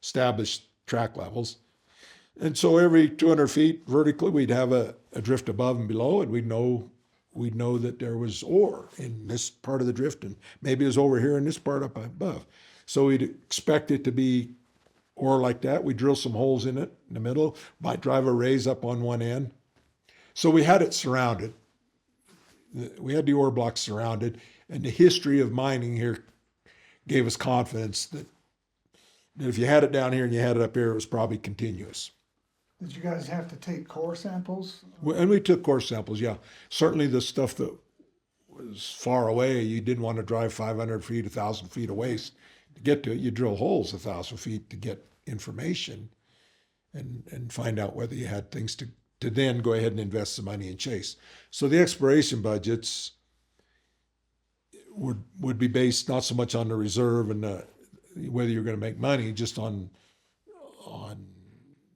establish track levels. And so every 200 feet vertically, we'd have a drift above and below, and we'd know that there was ore in this part of the drift, and maybe it was over here in this part up above. So we'd expect it to be ore like that. We'd drill some holes in it in the middle, might drive a raise up on one end. So we had it surrounded. We had the ore blocks surrounded, and the history of mining here gave us confidence that if you had it down here and you had it up here, it was probably continuous. Did you guys have to take core samples? And we took core samples, yeah. Certainly the stuff that was far away, you didn't want to drive 500 feet, 1,000 feet away to get to it. You drill holes 1,000 feet to get information and find out whether you had things to then go ahead and invest some money and chase. So the exploration budgets would be based not so much on the reserve and whether you're going to make money, just on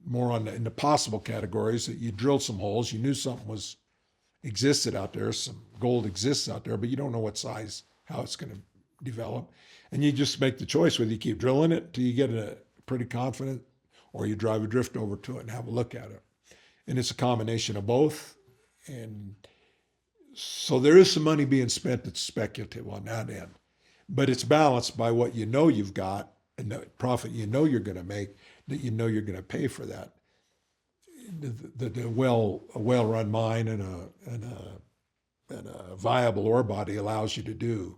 more in the possible categories that you drilled some holes, you knew something existed out there, some gold exists out there, but you don't know what size, how it's going to develop. And you just make the choice whether you keep drilling it till you get a pretty confident or you drive a drift over to it and have a look at it. And it's a combination of both. And so there is some money being spent that's speculative on that end, but it's balanced by what you know you've got and the profit you know you're going to make, that you know you're going to pay for that. A well-run mine and a viable ore body allows you to do.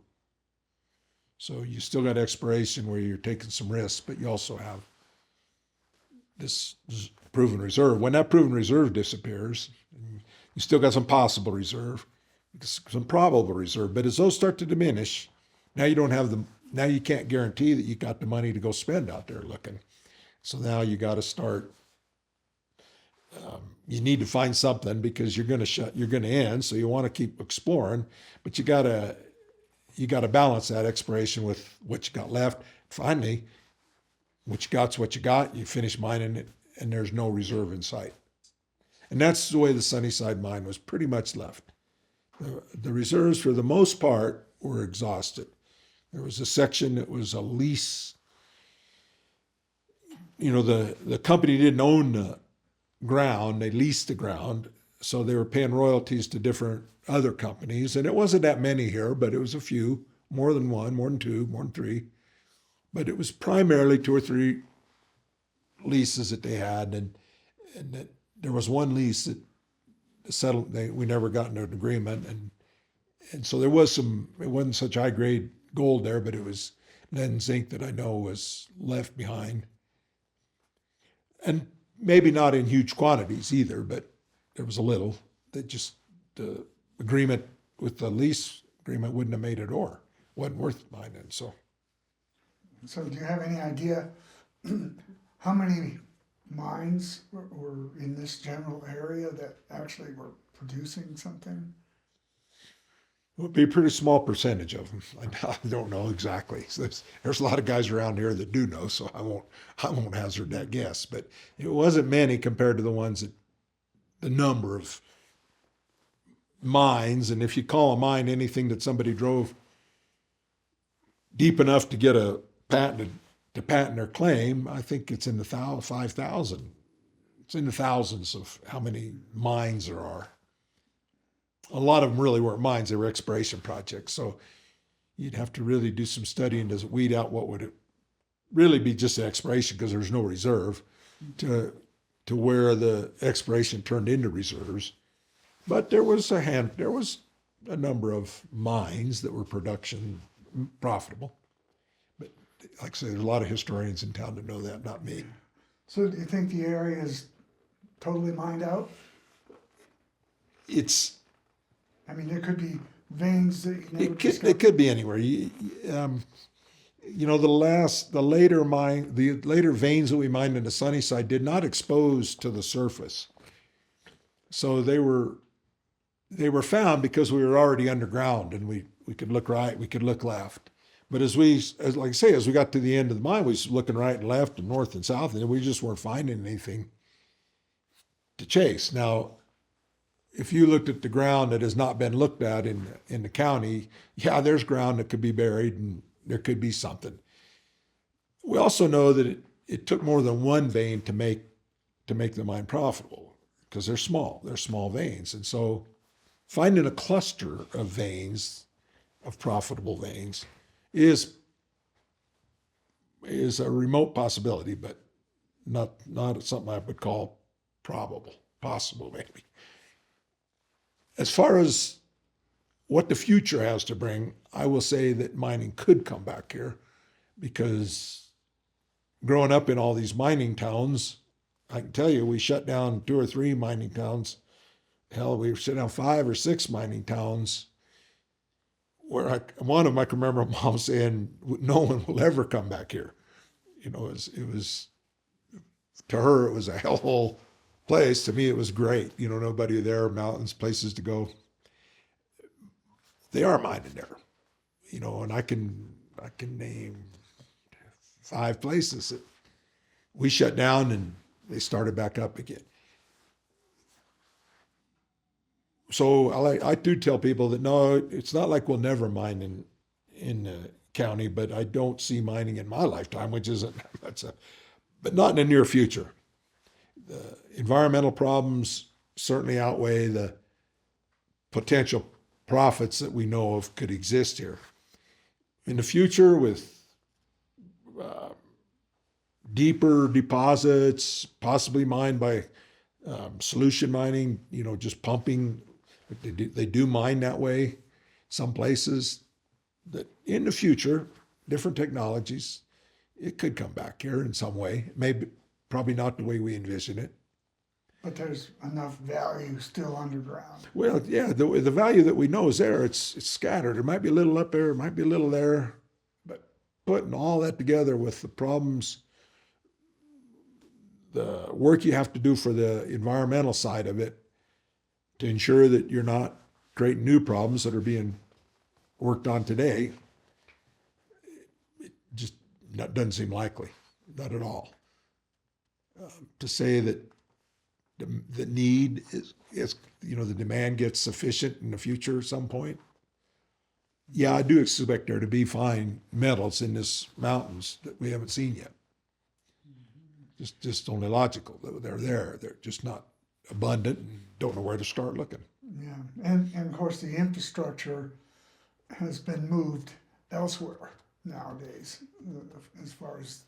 So you still got exploration where you're taking some risks, but you also have this proven reserve. When that proven reserve disappears, you still got some possible reserve, some probable reserve. But as those start to diminish, now you don't have them. Now you can't guarantee that you got the money to go spend out there looking. So now you got to start. You need to find something because you're going to end. So you want to keep exploring, but you got to balance that exploration with what you got left. Finally, what you got's what you got. You finish mining it, and there's no reserve in sight. And that's the way the Sunnyside mine was pretty much left. The reserves, for the most part, were exhausted. There was a section that was a lease. The company didn't own the ground, they leased the ground, so they were paying royalties to different other companies, and it wasn't that many here, but it was a few, more than one, more than two, more than three, but it was primarily 2 or 3 leases that they had, and that there was one lease that settled. We never got into an agreement, and so there was some. It wasn't such high grade gold there, but it was lead and zinc that I know was left behind, and maybe not in huge quantities either, but there was a little that just the agreement with the lease agreement wouldn't have made it ore. Wasn't worth mining. So do you have any idea how many mines were in this general area that actually were producing something? it would be a pretty small percentage of them. I don't know exactly. So there's a lot of guys around here that do know, so I won't hazard that guess. But it wasn't many compared to the ones that the number of mines. And if you call a mine anything that somebody drove deep enough to get a patent their claim, I think it's in the 5,000. It's in the thousands of how many mines there are. A lot of them really weren't mines, they were exploration projects. So you'd have to really do some studying to weed out what would really be just exploration, because there's no reserve, to where the exploration turned into reserves. But there was a number of mines that were production profitable. But like I say, there's a lot of historians in town that know that, not me. So do you think the area is totally mined out? There could be veins that you never discovered. It could be anywhere. The later veins that we mined in the Sunnyside did not expose to the surface. So they were found because we were already underground, and we could look right, we could look left. But as we got to the end of the mine, we was looking right and left and north and south, and we just weren't finding anything to chase. Now, if you looked at the ground that has not been looked at in the county, there's ground that could be buried and there could be something. We also know that it took more than one vein to make the mine profitable, because they're small veins. And so finding a cluster of veins, of profitable veins, is a remote possibility, but not something I would call probable, possible maybe. As far as what the future has to bring, I will say that mining could come back here, because growing up in all these mining towns, I can tell you, we shut down 2 or 3 mining towns. Hell, we shut down 5 or 6 mining towns where one of them I can remember Mom saying, no one will ever come back here. It was to her, it was a hellhole place. To me, it was great. Nobody there, mountains, places to go. They are mining there, and I can name 5 places that we shut down and they started back up again. So I do tell people that no, it's not like we'll never mine in the county, but I don't see mining in my lifetime, which isn't, that's a but not in the near future. The environmental problems certainly outweigh the potential profits that we know of could exist here. In the future, with deeper deposits, possibly mined by solution mining, just pumping. They do mine that way some places. That in the future, different technologies, it could come back here in some way. Maybe, probably not the way we envision it. But there's enough value still underground. Well, yeah, the value that we know is there. It's scattered. There might be a little up there, might be a little there, but putting all that together with the problems, the work you have to do for the environmental side of it to ensure that you're not creating new problems that are being worked on today, it just doesn't seem likely, not at all. To say that the need is, the demand gets sufficient in the future at some point. Yeah, I do expect there to be fine metals in this mountains that we haven't seen yet. Just only logical. They're there. They're just not abundant and don't know where to start looking. Yeah, and of course the infrastructure has been moved elsewhere nowadays, as far as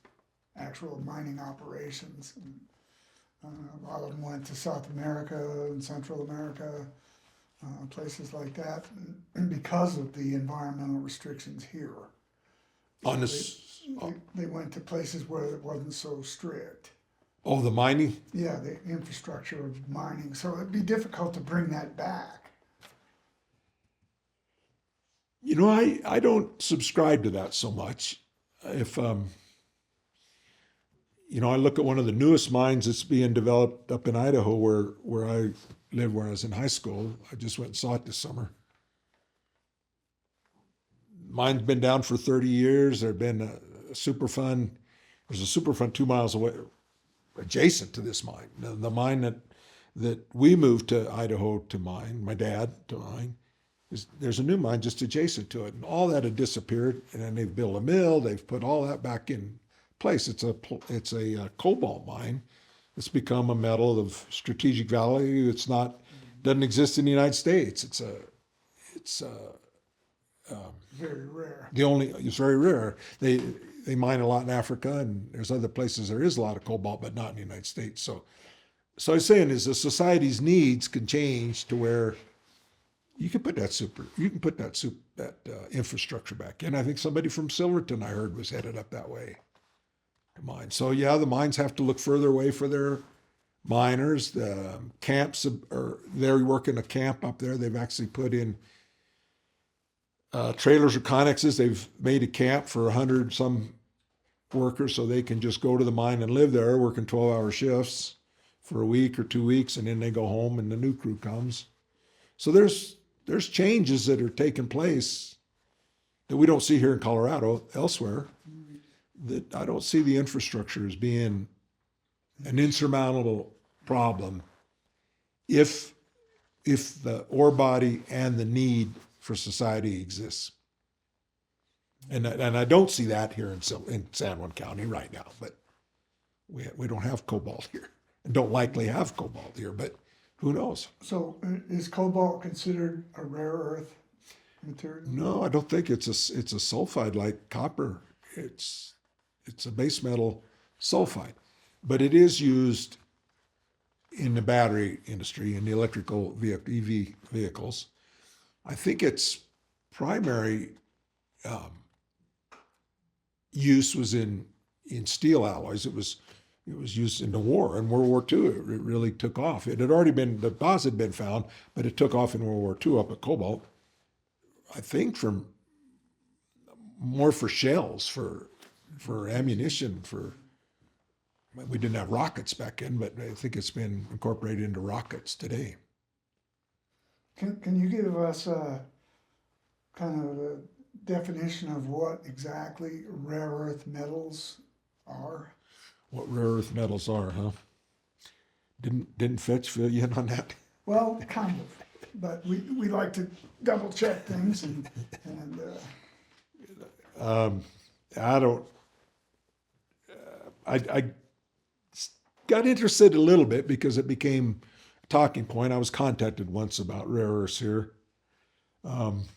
actual mining operations. A lot of them went to South America and Central America, places like that, because of the environmental restrictions here. On this, They went to places where it wasn't so strict. oh, the mining? Yeah, the infrastructure of mining. So it'd be difficult to bring that back. I don't subscribe to that so much. If I look at one of the newest mines that's being developed up in Idaho, where I lived when I was in high school. I just went and saw it this summer. Mine's been down for 30 years. There'd been a Superfund. There's a Superfund 2 miles away, adjacent to this mine. The mine that we moved to Idaho to mine, my dad to mine, there's a new mine just adjacent to it, and all that had disappeared. And then they've built a mill. They've put all that back in place. It's a cobalt mine. It's become a metal of strategic value. Doesn't exist in the United States. It's Very rare. It's very rare. They mine a lot in Africa, and there's other places there is a lot of cobalt, but not in the United States. So I'm saying is the society's needs can change to where you can put that infrastructure back in. I think somebody from Silverton I heard was headed up that way to mine. So yeah, the mines have to look further away for their miners. The camps they're working a camp up there. They've actually put in trailers or connexes. They've made a camp for 100 some workers so they can just go to the mine and live there, working 12-hour shifts for a week or 2 weeks, and then they go home and the new crew comes. So there's changes that are taking place that we don't see here in Colorado, elsewhere, that I don't see the infrastructure as being an insurmountable problem if the ore body and the need for society exists. And I don't see that here in San Juan County right now, but we don't have cobalt here and don't likely have cobalt here, but who knows? So is cobalt considered a rare earth material? No, I don't think it's a sulfide like copper. It's a base metal sulfide, but it is used in the battery industry, in the electrical vehicle, EV vehicles. I think its primary use was in steel alloys. It was used in the war, in World War II. It really took off. It had already been, the deposit had been found, but it took off in World War II up at cobalt. I think more for shells, for ammunition, we didn't have rockets back then, but I think it's been incorporated into rockets today. Can you give us a kind of a definition of what exactly rare earth metals are? What rare earth metals are, huh? Didn't Fetch fill you in on that? Well, kind of, but we like to double check things and I don't. got interested a little bit because it became a talking point. I was contacted once about rare earths here. And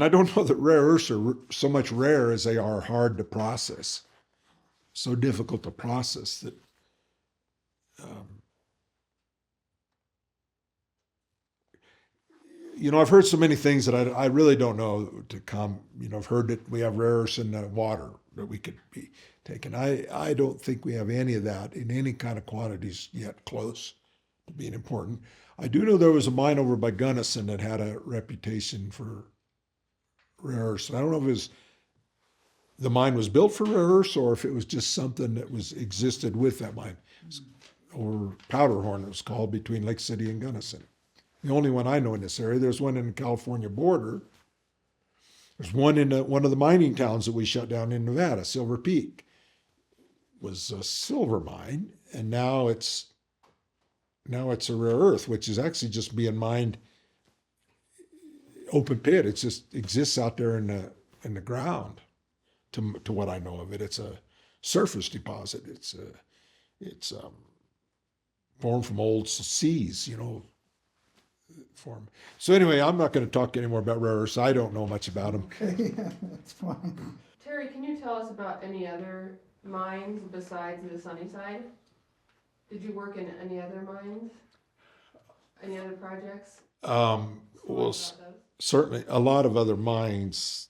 I don't know that rare earths are so much rare as they are hard to process. So difficult to process that I've heard so many things that I really don't know to come. I've heard that we have rare earths in the water that we could be taking. I don't think we have any of that in any kind of quantities yet close to being important. I do know there was a mine over by Gunnison that had a reputation for rare earths. I don't know if the mine was built for rare earths or if it was just something that existed with that mine. Or Powderhorn, it was called, between Lake City and Gunnison. The only one I know in this area. There's one in the California border. There's one in one of the mining towns that we shut down in Nevada, Silver Peak. Was a silver mine, and now it's a rare earth, which is actually just being mined open pit. It just exists out there in the ground. To what I know of it, it's a surface deposit. It's formed from old seas, form. So anyway, I'm not going to talk anymore about rare earths. I don't know much about them. Okay, that's fine. Terry, can you tell us about any other mines besides the Sunnyside? Did you work in any other mines? Any other projects? Well, certainly a lot of other mines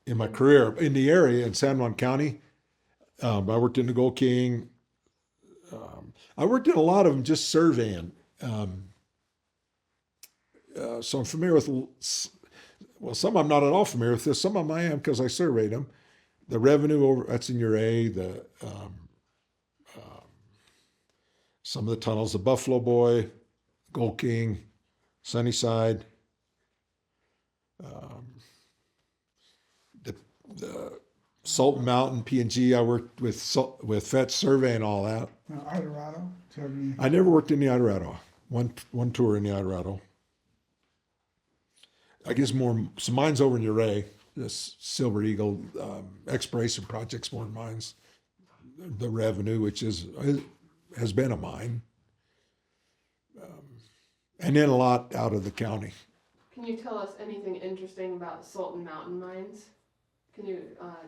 in my career in the area in San Juan County. I worked in the Gold King. I worked in a lot of them just surveying. So I'm familiar with, some I'm not at all familiar with this. Some of them I am because I surveyed them. The revenue that's in your A, some of the tunnels, the Buffalo Boy, Gold King, Sunnyside, the Sultan Mountain, P&G. I worked with FET survey and all that. Now, Colorado, do you have any? I never worked in the Colorado. One tour in the Colorado. I guess some mines over in Uray, this Silver Eagle exploration projects, more mines. The revenue, which has been a mine, and then a lot out of the county. Can you tell us anything interesting about Sultan Mountain mines? Can you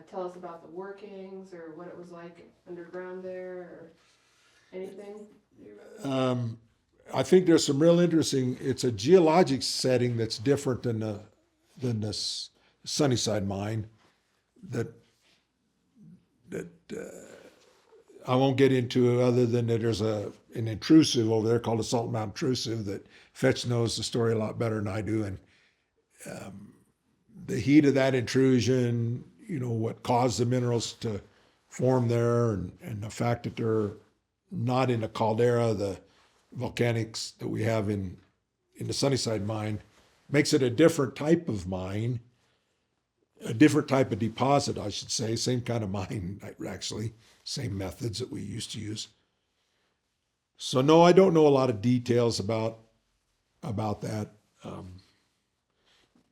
tell us about the workings or what it was like underground there or anything? I think there's some real interesting. It's a geologic setting that's different than the Sunnyside mine. That I won't get into other than that there's an intrusive over there called the Salt Mountain Intrusive that Fetch knows the story a lot better than I do. And the heat of that intrusion, what caused the minerals to form there, and the fact that they're not in the caldera, the volcanics that we have in the Sunnyside mine, makes it a different type of mine, a different type of deposit, I should say. Same kind of mine, actually, same methods that we used to use. So no, I don't know a lot of details about that.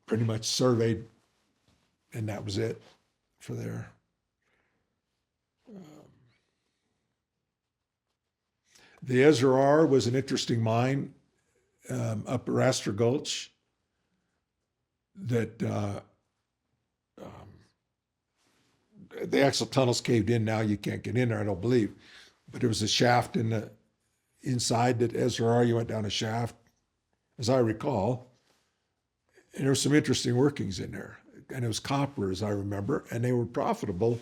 Pretty much surveyed, and that was it for there. The Ezra was an interesting mine up Raster Gulch that the actual tunnels caved in now. You can't get in there, I don't believe. But there was a shaft inside that Ezra, you went down a shaft, as I recall. And there were some interesting workings in there. And it was copper, as I remember, and they were profitable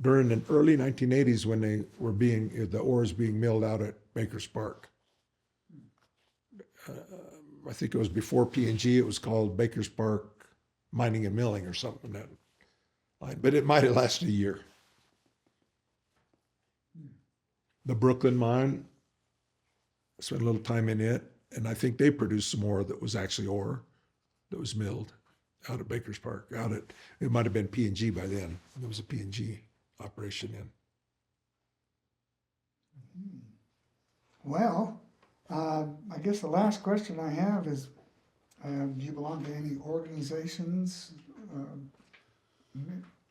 during the early 1980s when the ores being milled out at Baker's Park. I think it was before P&G. It was called Baker's Park Mining and Milling or something like that. But it might have lasted a year. The Brooklyn mine, I spent a little time in it, and I think they produced some ore that was actually ore that was milled out at Baker's Park. It might have been P&G by then. There was a P&G operation in. Well, I guess the last question I have is, do you belong to any organizations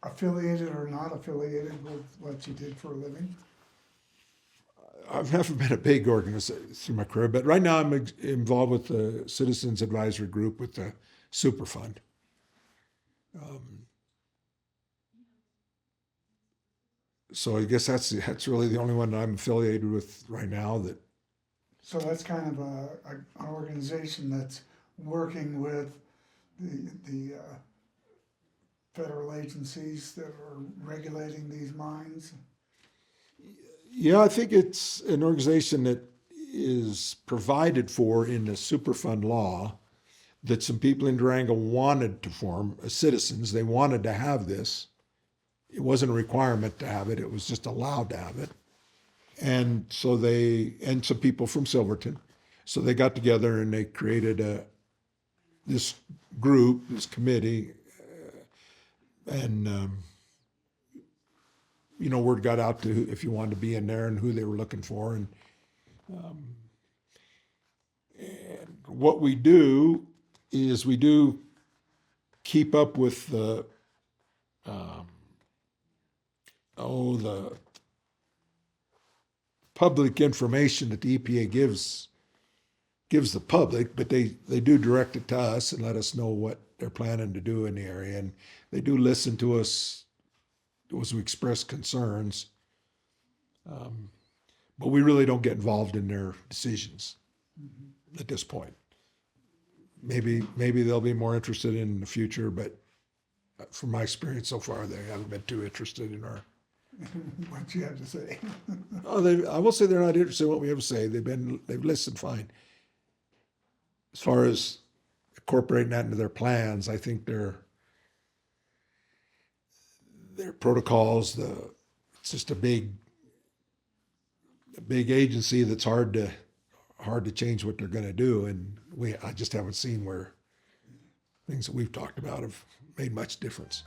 affiliated or not affiliated with what you did for a living? I've never been a big organization through my career, but right now I'm involved with the Citizens Advisory Group with the Superfund. So I guess that's really the only one that I'm affiliated with right now. That So that's kind of an organization that's working with the federal agencies that are regulating these mines. yeah, I think it's an organization that is provided for in the Superfund law that some people in Durango wanted to form as citizens. They wanted to have this. It wasn't a requirement to have it. It was just allowed to have it. And so and some people from Silverton. So they got together and they created this group, this committee, and word got out to if you wanted to be in there and who they were looking for, and what we do is we do keep up with the public information that the EPA gives the public, but they do direct it to us and let us know what they're planning to do in the area, and they do listen to us as we express concerns, but we really don't get involved in their decisions at this point. Maybe they'll be more interested in the future, but from my experience so far, they haven't been too interested in our. What you have to say. I will say they're not interested in what we have to say. They've listened fine. As far as incorporating that into their plans, I think their protocols, it's just a big agency that's hard to change what they're going to do, and I just haven't seen where things that we've talked about have made much difference.